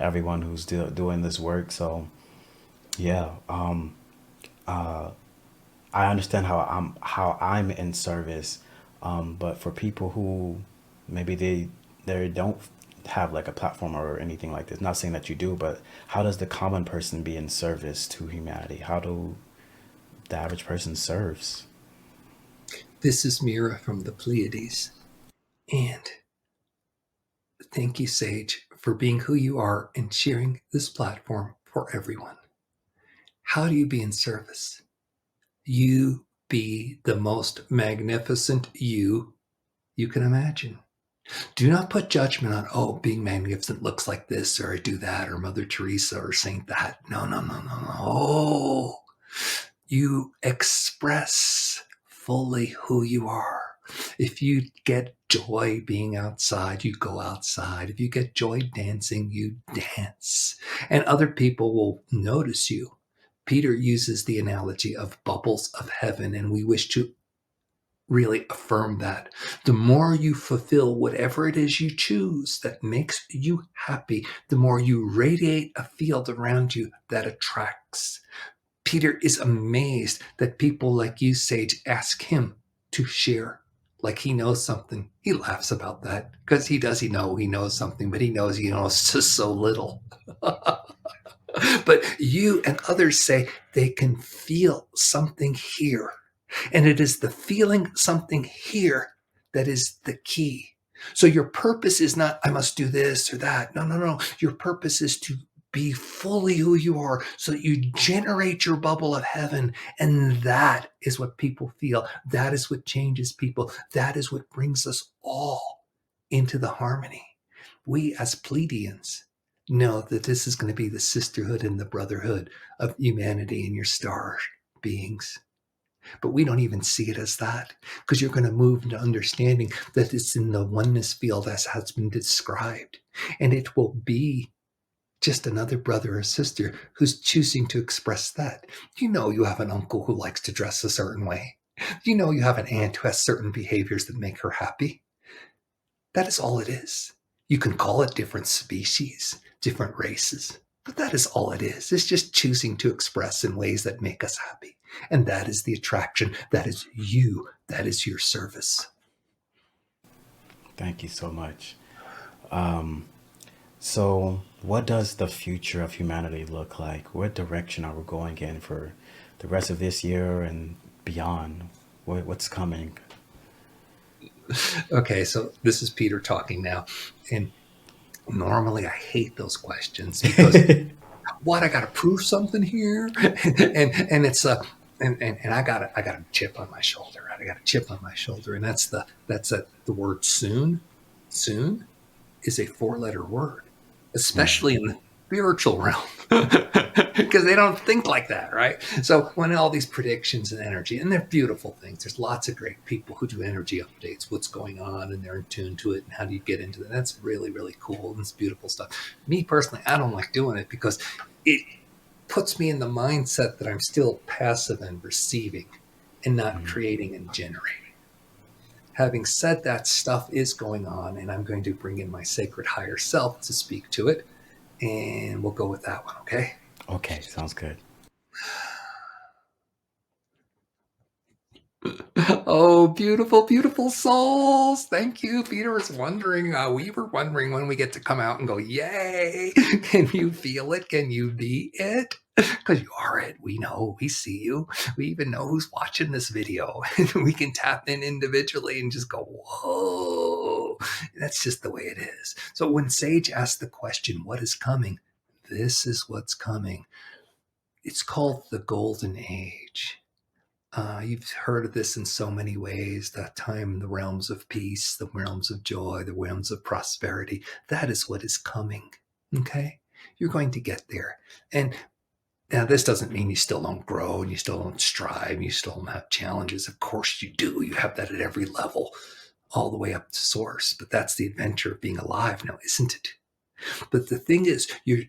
everyone who's doing this work. So yeah. I understand how I'm in service, but for people who maybe they don't have like a platform or anything like this, not saying that you do, but how does the common person be in service to humanity? How do the average person serves? This is Mira from the Pleiades. And thank you, Sage, for being who you are and sharing this platform for everyone. How do you be in service? You be the most magnificent you can imagine. Do not put judgment on, oh, being magnificent looks like this, or I do that, or Mother Teresa, or Saint that. No, no, no, no, no. Oh, you express fully who you are. If you get joy being outside, you go outside. If you get joy dancing, you dance. And other people will notice you. Peter uses the analogy of bubbles of heaven, and we wish to really affirm that. The more you fulfill whatever it is you choose that makes you happy, the more you radiate a field around you that attracts. Peter is amazed that people like you, Sage, ask him to share like he knows something. He laughs about that because he know he knows something, but he knows just so little. But you and others say they can feel something here. And it is the feeling something here that is the key. So your purpose is not, I must do this or that. No, no, no. Your purpose is to be fully who you are so that you generate your bubble of heaven. And that is what people feel. That is what changes people. That is what brings us all into the harmony. We as Pleiadians know that this is going to be the sisterhood and the brotherhood of humanity and your star beings. But we don't even see it as that because you're going to move into understanding that it's in the oneness field as has been described. And it will be just another brother or sister who's choosing to express that. You have an uncle who likes to dress a certain way. You know you have an aunt who has certain behaviors that make her happy. That is all it is. You can call it different species, different races, but that is all it is. It's just choosing to express in ways that make us happy. And that is the attraction. That is you. That is your service. Thank you so much. So, what does the future of humanity look like? What direction are we going in for the rest of this year and beyond? What's coming? Okay, so this is Peter talking now. And normally I hate those questions because what, I got to prove something here, and it's a and I got a chip on my shoulder. Right? I got a chip on my shoulder, and the word soon. Soon is a 4-letter word, Mm, especially in the spiritual realm, because they don't think like that, right? So when all these predictions and energy, and they're beautiful things. There's lots of great people who do energy updates, what's going on, and they're in tune to it, and how do you get into that? That's really, really cool, and it's beautiful stuff. Me personally, I don't like doing it because it puts me in the mindset that I'm still passive and receiving and not mm. creating and generating. Having said that, stuff is going on, and I'm going to bring in my sacred higher self to speak to it, and we'll go with that one, okay? Okay, sounds good. Oh, beautiful, beautiful souls. Thank you. Peter was wondering, we were wondering when we get to come out and go, yay. Can you feel it? Can you be it? Because you are it. We know, we see you. We even know who's watching this video. And we can tap in individually and just go, whoa. That's just the way it is. So when Sage asked the question, what is coming? This is what's coming. It's called the Golden Age. You've heard of this in so many ways, that time in the realms of peace, the realms of joy, the realms of prosperity. That is what is coming. Okay? You're going to get there. And now, this doesn't mean you still don't grow and you still don't strive, you still don't have challenges. Of course, you do. You have that at every level, all the way up to source. But that's the adventure of being alive now, isn't it? But the thing is, you're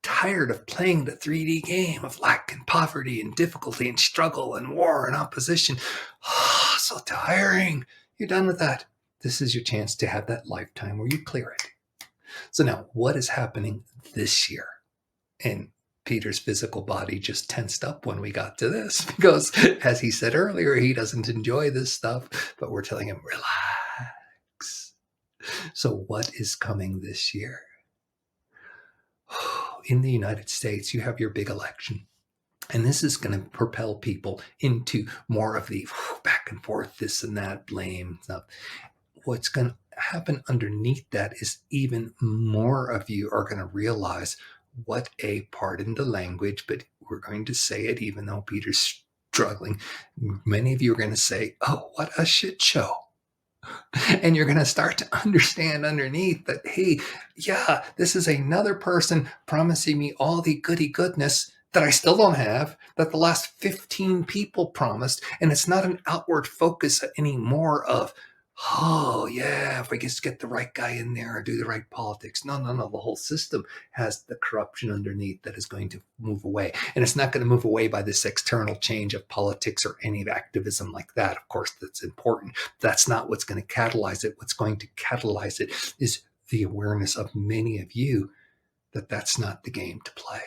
tired of playing the 3D game of lack and poverty and difficulty and struggle and war and opposition. Oh, so tiring. You're done with that. This is your chance to have that lifetime where you clear it. So now, what is happening this year? And Peter's physical body just tensed up when we got to this because, as he said earlier, he doesn't enjoy this stuff, but we're telling him, relax. So, what is coming this year? In the United States, you have your big election. And this is going to propel people into more of the back and forth, this and that, blame stuff. What's going to happen underneath that is even more of you are going to realize what a, pardon the language, but we're going to say it even though Peter's struggling. Many of you are going to say, oh, what a shit show. And you're going to start to understand underneath that, hey, yeah, this is another person promising me all the goody goodness that I still don't have, that the last 15 people promised. And it's not an outward focus anymore of, oh, yeah, if we just get the right guy in there or do the right politics. No, no, no. The whole system has the corruption underneath that is going to move away. And it's not going to move away by this external change of politics or any activism like that. Of course, that's important. That's not what's going to catalyze it. What's going to catalyze it is the awareness of many of you that that's not the game to play.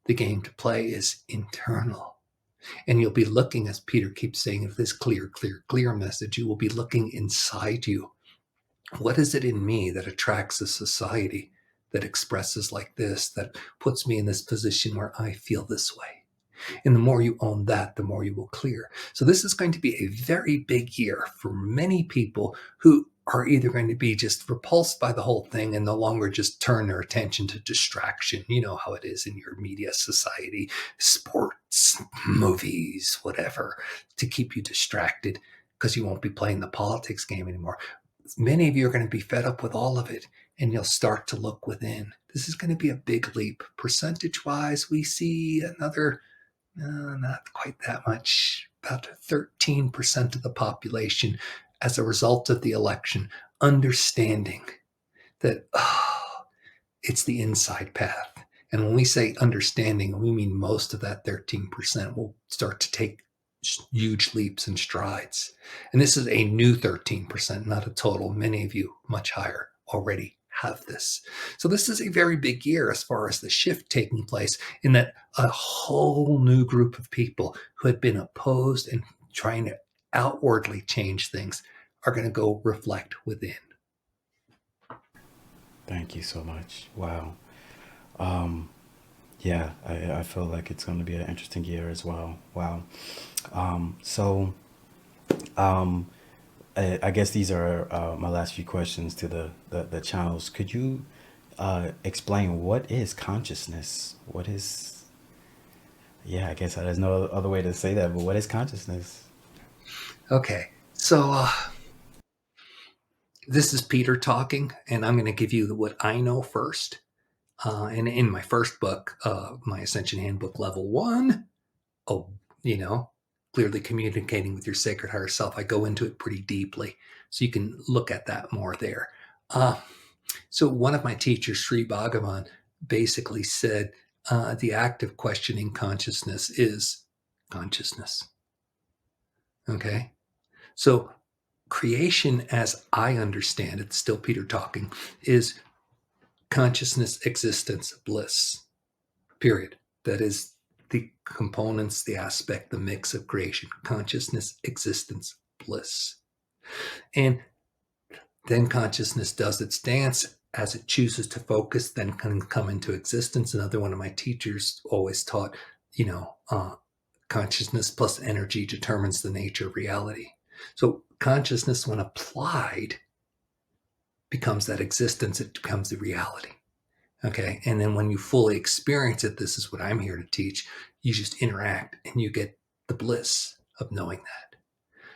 The game to play is internal. And you'll be looking, as Peter keeps saying, this clear, clear, clear message, you will be looking inside you. What is it in me that attracts a society that expresses like this, that puts me in this position where I feel this way? And the more you own that, the more you will clear. So this is going to be a very big year for many people who are either going to be just repulsed by the whole thing and no longer just turn their attention to distraction. You know how it is in your media society, sports, movies, whatever, to keep you distracted because you won't be playing the politics game anymore. Many of you are going to be fed up with all of it, and you'll start to look within. This is going to be a big leap. Percentage wise, we see another not quite that much, about 13% of the population as a result of the election, understanding that it's the inside path. And when we say understanding, we mean most of that 13% will start to take huge leaps and strides. And this is a new 13%, not a total. Many of you much higher already have this. So this is a very big year as far as the shift taking place, in that a whole new group of people who had been opposed and trying to outwardly change things are going to go reflect within. Thank you so much. Wow. Yeah, I feel like it's going to be an interesting year as well. Wow. So I guess these are my last few questions to the channels. Could you explain what is consciousness? What is, yeah, I guess there's no other way to say that, but what is consciousness? Okay, so this is Peter talking, and I'm going to give you what I know first. And in my first book, my Ascension Handbook Level 1, clearly communicating with your sacred higher self, I go into it pretty deeply. So you can look at that more there. So one of my teachers, Sri Bhagavan, basically said the act of questioning consciousness is consciousness. Okay? So creation, as I understand it, still Peter talking, is consciousness, existence, bliss, period. That is the components, the aspect, the mix of creation: consciousness, existence, bliss. And then consciousness does its dance as it chooses to focus, then can come into existence. Another one of my teachers always taught, consciousness plus energy determines the nature of reality. So consciousness, when applied, becomes that existence, it becomes the reality. Okay. And then when you fully experience it, this is what I'm here to teach. You just interact and you get the bliss of knowing that.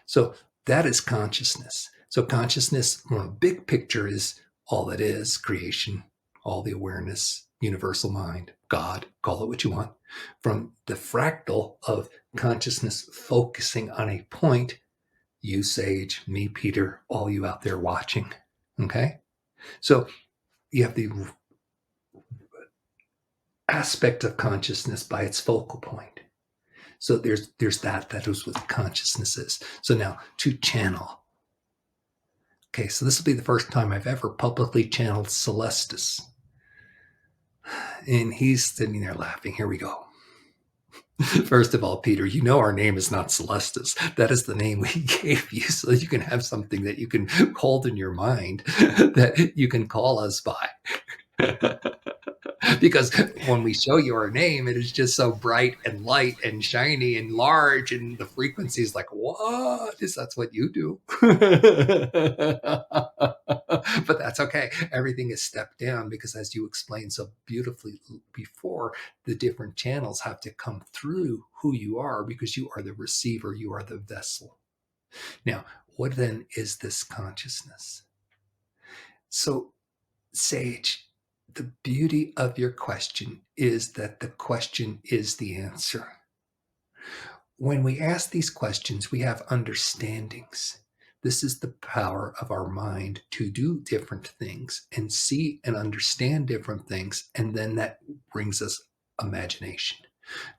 So that is consciousness. So consciousness, from a big picture, is all that is creation, all the awareness, universal mind, God, call it what you want. From the fractal of consciousness focusing on a point, you Sage, me Peter, all you out there watching. Okay. So you have the aspect of consciousness by its focal point. So there's that is what consciousness is. So now to channel. Okay, so this will be the first time I've ever publicly channeled Celestus. And he's sitting there laughing. Here we go. First of all, Peter, you know our name is not Celestus. That is the name we gave you so that you can have something that you can hold in your mind that you can call us by. Because when we show you our name, it is just so bright and light and shiny and large, and the frequency is like, what? That's what you do. But that's okay. Everything is stepped down because, as you explained so beautifully before, the different channels have to come through who you are, because you are the receiver, you are the vessel. Now, what then is this consciousness? So, Sage, the beauty of your question is that the question is the answer. When we ask these questions, we have understandings. This is the power of our mind to do different things and see and understand different things, and then that brings us imagination.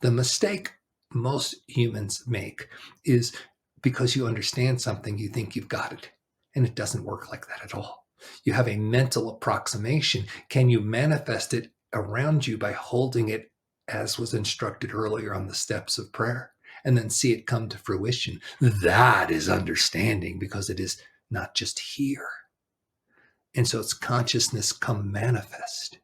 The mistake most humans make is, because you understand something, you think you've got it, and it doesn't work like that at all. You have a mental approximation. Can you manifest it around you by holding it as was instructed earlier on the steps of prayer, and then see it come to fruition? That is understanding, because it is not just here. And so it's consciousness come manifest.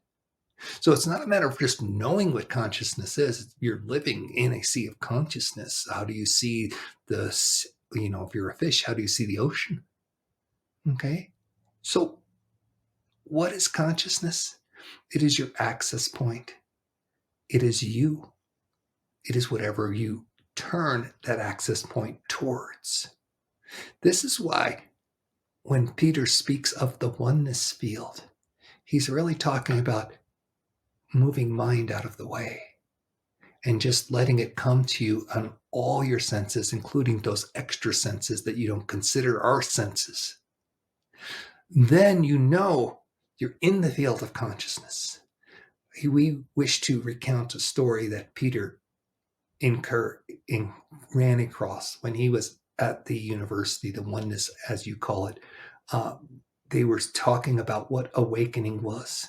So it's not a matter of just knowing what consciousness is. You're living in a sea of consciousness. How do you see if you're a fish, how do you see the ocean? Okay. So what is consciousness? It is your access point. It is you. It is whatever you turn that access point towards. This is why when Peter speaks of the oneness field, he's really talking about moving mind out of the way and just letting it come to you on all your senses, including those extra senses that you don't consider are senses. Then you're in the field of consciousness. We wish to recount a story that Peter in ran across when he was at the university, the oneness, as you call it. Uh, they were talking about what awakening was.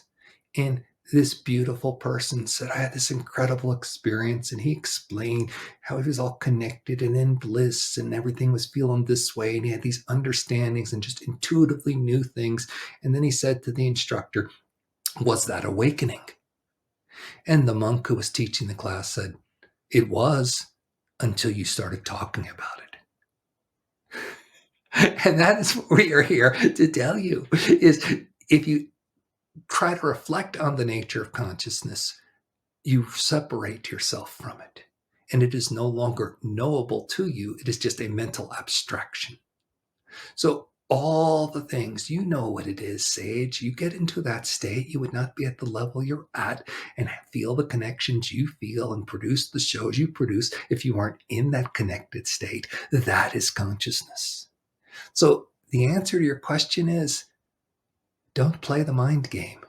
And this beautiful person said, I had this incredible experience. And he explained how he was all connected and in bliss and everything was feeling this way. And he had these understandings and just intuitively knew things. And then he said to the instructor, was that awakening? And the monk who was teaching the class said, it was until you started talking about it. And that is what we are here to tell you is if you try to reflect on the nature of consciousness, you separate yourself from it. And it is no longer knowable to you. It is just a mental abstraction. So all the things, you know what it is, Sage. You get into that state, you would not be at the level you're at and feel the connections you feel and produce the shows you produce if you aren't in that connected state. That is consciousness. So the answer to your question is, don't play the mind game.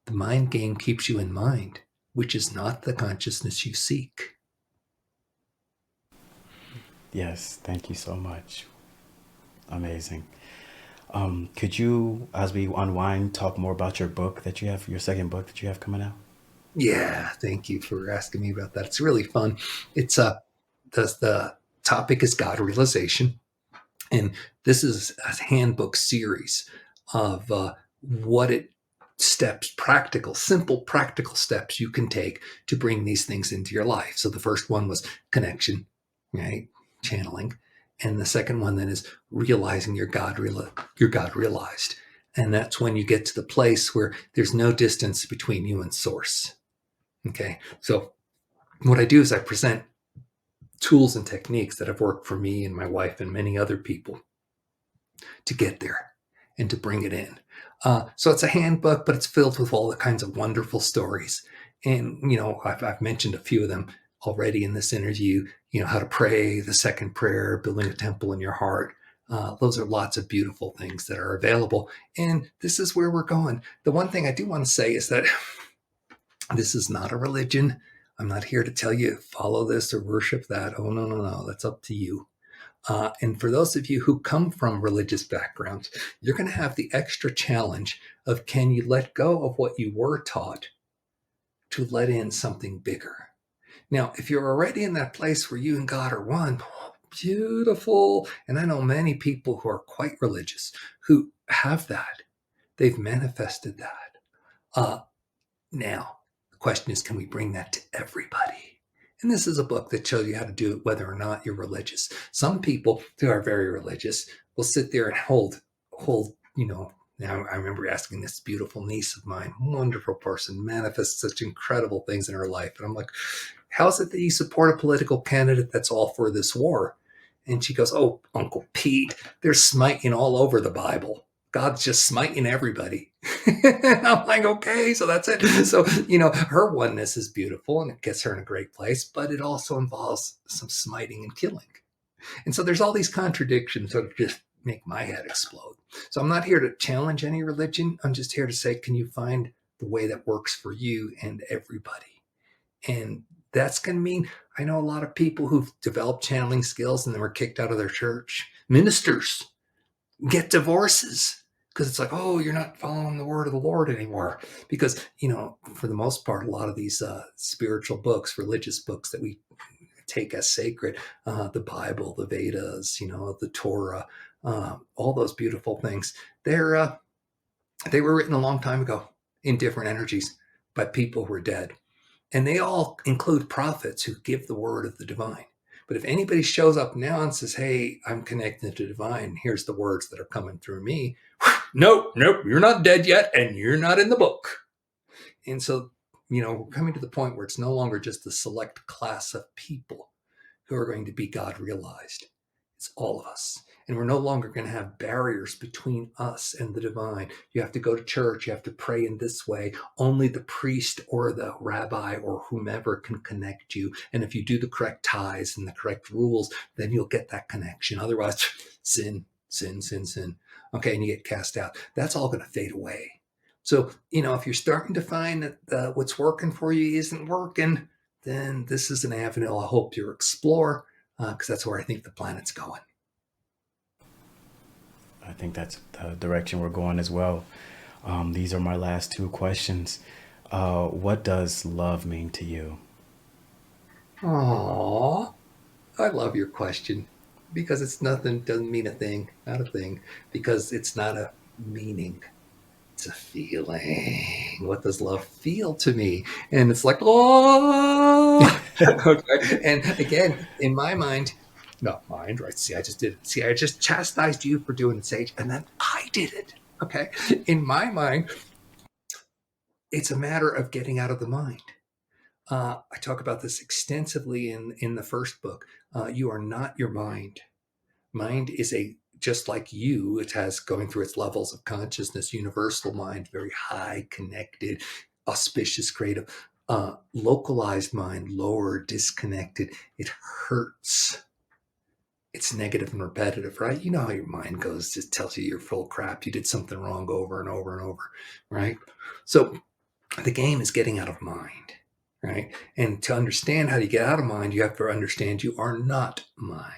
The mind game keeps you in mind, which is not the consciousness you seek. Yes, thank you so much. Amazing. Could you, as we unwind, talk more about your book that you have, your second book that you have coming out? Yeah, thank you for asking me about that. It's really fun. It's the topic is God realization, and this is a handbook series of what it steps, practical, simple, practical steps you can take to bring these things into your life. So the first one was connection, right? Channeling. And the second one then is realizing your God realized. And that's when you get to the place where there's no distance between you and source. Okay. So what I do is I present tools and techniques that have worked for me and my wife and many other people to get there and to bring it in. So it's a handbook, but it's filled with all the kinds of wonderful stories. And, I've mentioned a few of them already in this interview, how to pray, the second prayer, building a temple in your heart. Those are lots of beautiful things that are available. And this is where we're going. The one thing I do want to say is that this is not a religion. I'm not here to tell you follow this or worship that. Oh, no, no, no. That's up to you. And for those of you who come from religious backgrounds, you're going to have the extra challenge of can you let go of what you were taught to let in something bigger? Now, if you're already in that place where you and God are one, beautiful. And I know many people who are quite religious who have that. They've manifested that. Now, the question is, can we bring that to everybody? And this is a book that shows you how to do it whether or not you're religious. Some people who are very religious will sit there and hold, now I remember asking this beautiful niece of mine, wonderful person, manifests such incredible things in her life. And I'm like, how is it that you support a political candidate that's all for this war? And she goes, oh, Uncle Pete, they're smiting all over the Bible. God's just smiting everybody. And I'm like, okay, so that's it. So, her oneness is beautiful and it gets her in a great place, but it also involves some smiting and killing. And so there's all these contradictions that just make my head explode. So I'm not here to challenge any religion. I'm just here to say, can you find the way that works for you and everybody? And that's going to mean, I know a lot of people who've developed channeling skills and then were kicked out of their church. Ministers get divorces because it's like, oh, you're not following the word of the Lord anymore. Because, for the most part, a lot of these spiritual books, religious books that we take as sacred, the Bible, the Vedas, the Torah, all those beautiful things, they were written a long time ago in different energies by people who are dead. And they all include prophets who give the word of the divine. But if anybody shows up now and says, hey, I'm connected to divine, here's the words that are coming through me. Nope, you're not dead yet, and you're not in the book. And so, we're coming to the point where it's no longer just a select class of people who are going to be God realized. It's all of us. And we're no longer going to have barriers between us and the divine. You have to go to church. You have to pray in this way. Only the priest or the rabbi or whomever can connect you. And if you do the correct ties and the correct rules, then you'll get that connection. Otherwise, sin. Okay, and you get cast out. That's all going to fade away. So, if you're starting to find that what's working for you isn't working, then this is an avenue I hope you explore, because that's where I think the planet's going. I think that's the direction we're going as well. These are my last two questions. What does love mean to you? Aww, I love your question, because it's nothing, doesn't mean a thing, not a thing, because it's not a meaning. It's a feeling. What does love feel to me? And it's like, oh, okay. And again, in my mind, not mind, right? See, I just did it. See, I just chastised you for doing it, Sage, and then I did it. Okay. In my mind, it's a matter of getting out of the mind. I talk about this extensively in the first book. You are not your mind. Mind is a just like you, it has going through its levels of consciousness, universal mind, very high, connected, auspicious, creative, localized mind, lower, disconnected. It hurts. It's negative and repetitive, right? You know how your mind goes, just tells you you're full of crap. You did something wrong over and over and over, right? So the game is getting out of mind, right? And to understand how to get out of mind, you have to understand you are not mind.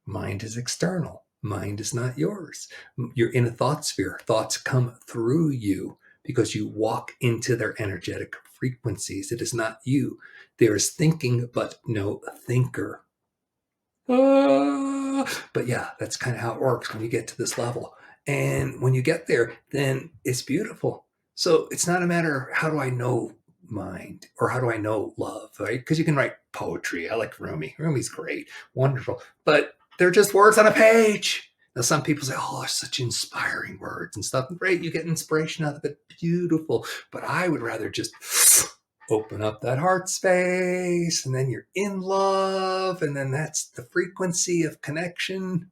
Mind is external. Mind is not yours. You're in a thought sphere. Thoughts come through you because you walk into their energetic frequencies. It is not you. There is thinking, but no thinker. But yeah, that's kind of how it works when you get to this level. And when you get there, then it's beautiful. So it's not a matter of how do I know mind or how do I know love, right? Because you can write poetry. I like Rumi. Rumi's great, wonderful. But they're just words on a page. Now, some people say, oh, they're such inspiring words and stuff. Great, you get inspiration out of it. Beautiful. But I would rather just open up that heart space, and then you're in love, and then that's the frequency of connection.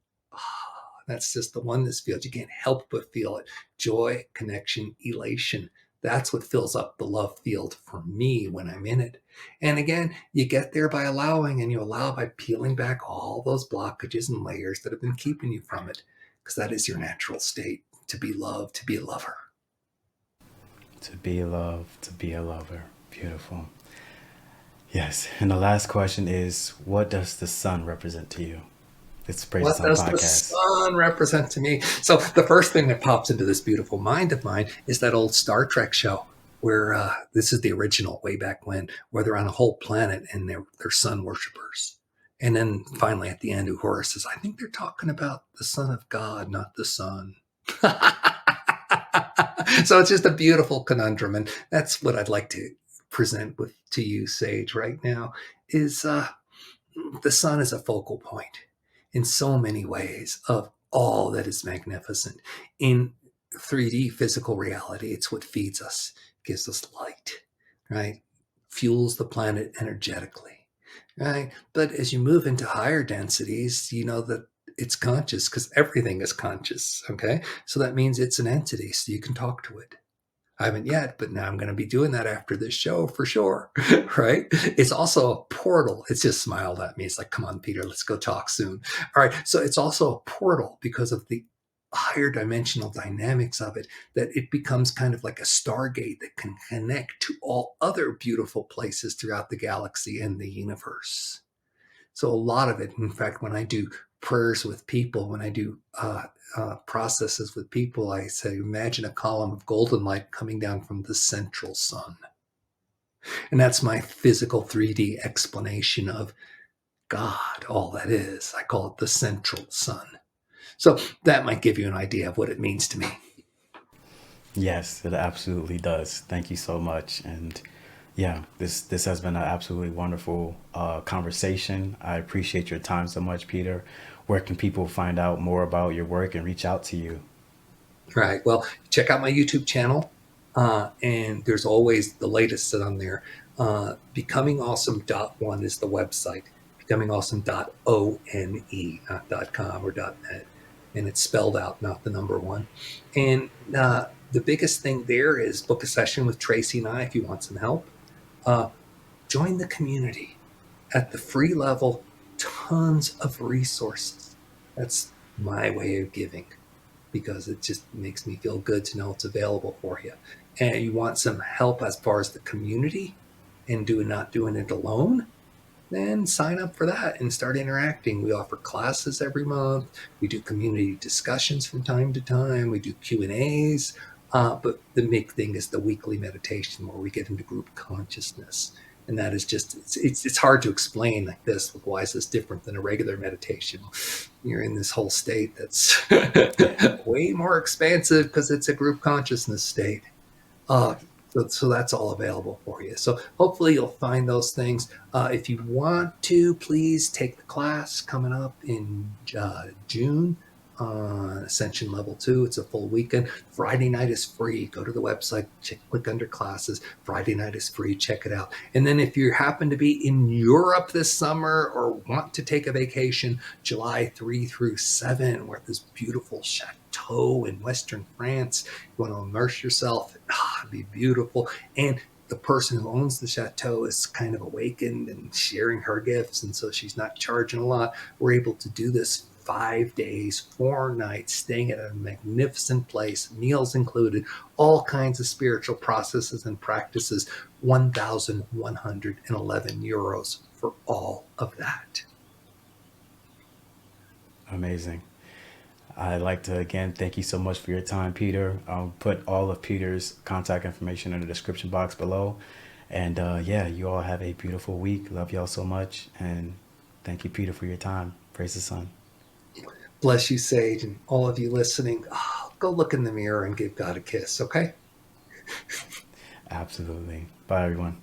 That's just the oneness field. You can't help but feel it. Joy, connection, elation. That's what fills up the love field for me when I'm in it. And again, you get there by allowing, and you allow by peeling back all those blockages and layers that have been keeping you from it, because that is your natural state, to be loved, to be a lover. To be loved, to be a lover. Beautiful. Yes. And the last question is, what does the sun represent to you? It's Praise What Sun does the podcast. sun represent to me? So the first thing that pops into this beautiful mind of mine is that old Star Trek show where this is the original way back when, where they're on a whole planet and they're sun worshippers. And then finally at the end, Uhura says, I think they're talking about the Son of God, not the sun. So it's just a beautiful conundrum. And that's what I'd like to present to you, Sage, right now, is the sun is a focal point in so many ways of all that is magnificent. In 3D physical reality, it's what feeds us, gives us light, right? Fuels the planet energetically, right? But as you move into higher densities, you know that it's conscious because everything is conscious, okay? So that means it's an entity, so you can talk to it. I haven't yet, but now I'm going to be doing that after this show for sure, right? It's also a portal. It's just smiled at me. It's like, come on, Peter, let's go talk soon. All right. So it's also a portal because of the higher dimensional dynamics of it, that it becomes kind of like a stargate that can connect to all other beautiful places throughout the galaxy and the universe. So a lot of it, in fact, when I do prayers with people, when I do processes with people, I say, imagine a column of golden light coming down from the central sun. And that's my physical 3D explanation of God, all that is. I call it the central sun. So that might give you an idea of what it means to me. Yes, it absolutely does. Thank you so much. And yeah, this has been an absolutely wonderful conversation. I appreciate your time so much, Peter. Where can people find out more about your work and reach out to you? Right. Well, check out my YouTube channel. And there's always the latest on there. Becomingawesome.one is the website. Becomingawesome.one, not .com or .net. And it's spelled out, not the number one. And the biggest thing there is book a session with Tracy and I if you want some help. Join the community at the free level. Tons of resources. That's my way of giving, because it just makes me feel good to know it's available for you. And you want some help as far as the community, and not doing it alone, then sign up for that and start interacting. We offer classes every month. We do community discussions from time to time. We do Q&As. But the big thing is the weekly meditation where we get into group consciousness. And that is just, it's hard to explain like this. Why is this different than a regular meditation? You're in this whole state that's way more expansive because it's a group consciousness state. Uh, so that's all available for you. So hopefully you'll find those things. If you want to, please take the class coming up in June. Ascension Level 2. It's a full weekend. Friday night is free. Go to the website, click under classes. Friday night is free. Check it out. And then if you happen to be in Europe this summer or want to take a vacation, July 3 through 7, we're at this beautiful chateau in Western France. You want to immerse yourself. It'd be beautiful. And the person who owns the chateau is kind of awakened and sharing her gifts. And so she's not charging a lot. We're able to do this 5 days, 4 nights, staying at a magnificent place, meals included, all kinds of spiritual processes and practices, 1,111 euros for all of that. Amazing. I'd like to again thank you so much for your time, Peter. I'll put all of Peter's contact information in the description box below. And yeah, you all have a beautiful week. Love y'all so much. And thank you, Peter, for your time. Praise the sun. Bless you, Sage, and all of you listening. Go look in the mirror and give God a kiss, okay? Absolutely. Bye, everyone.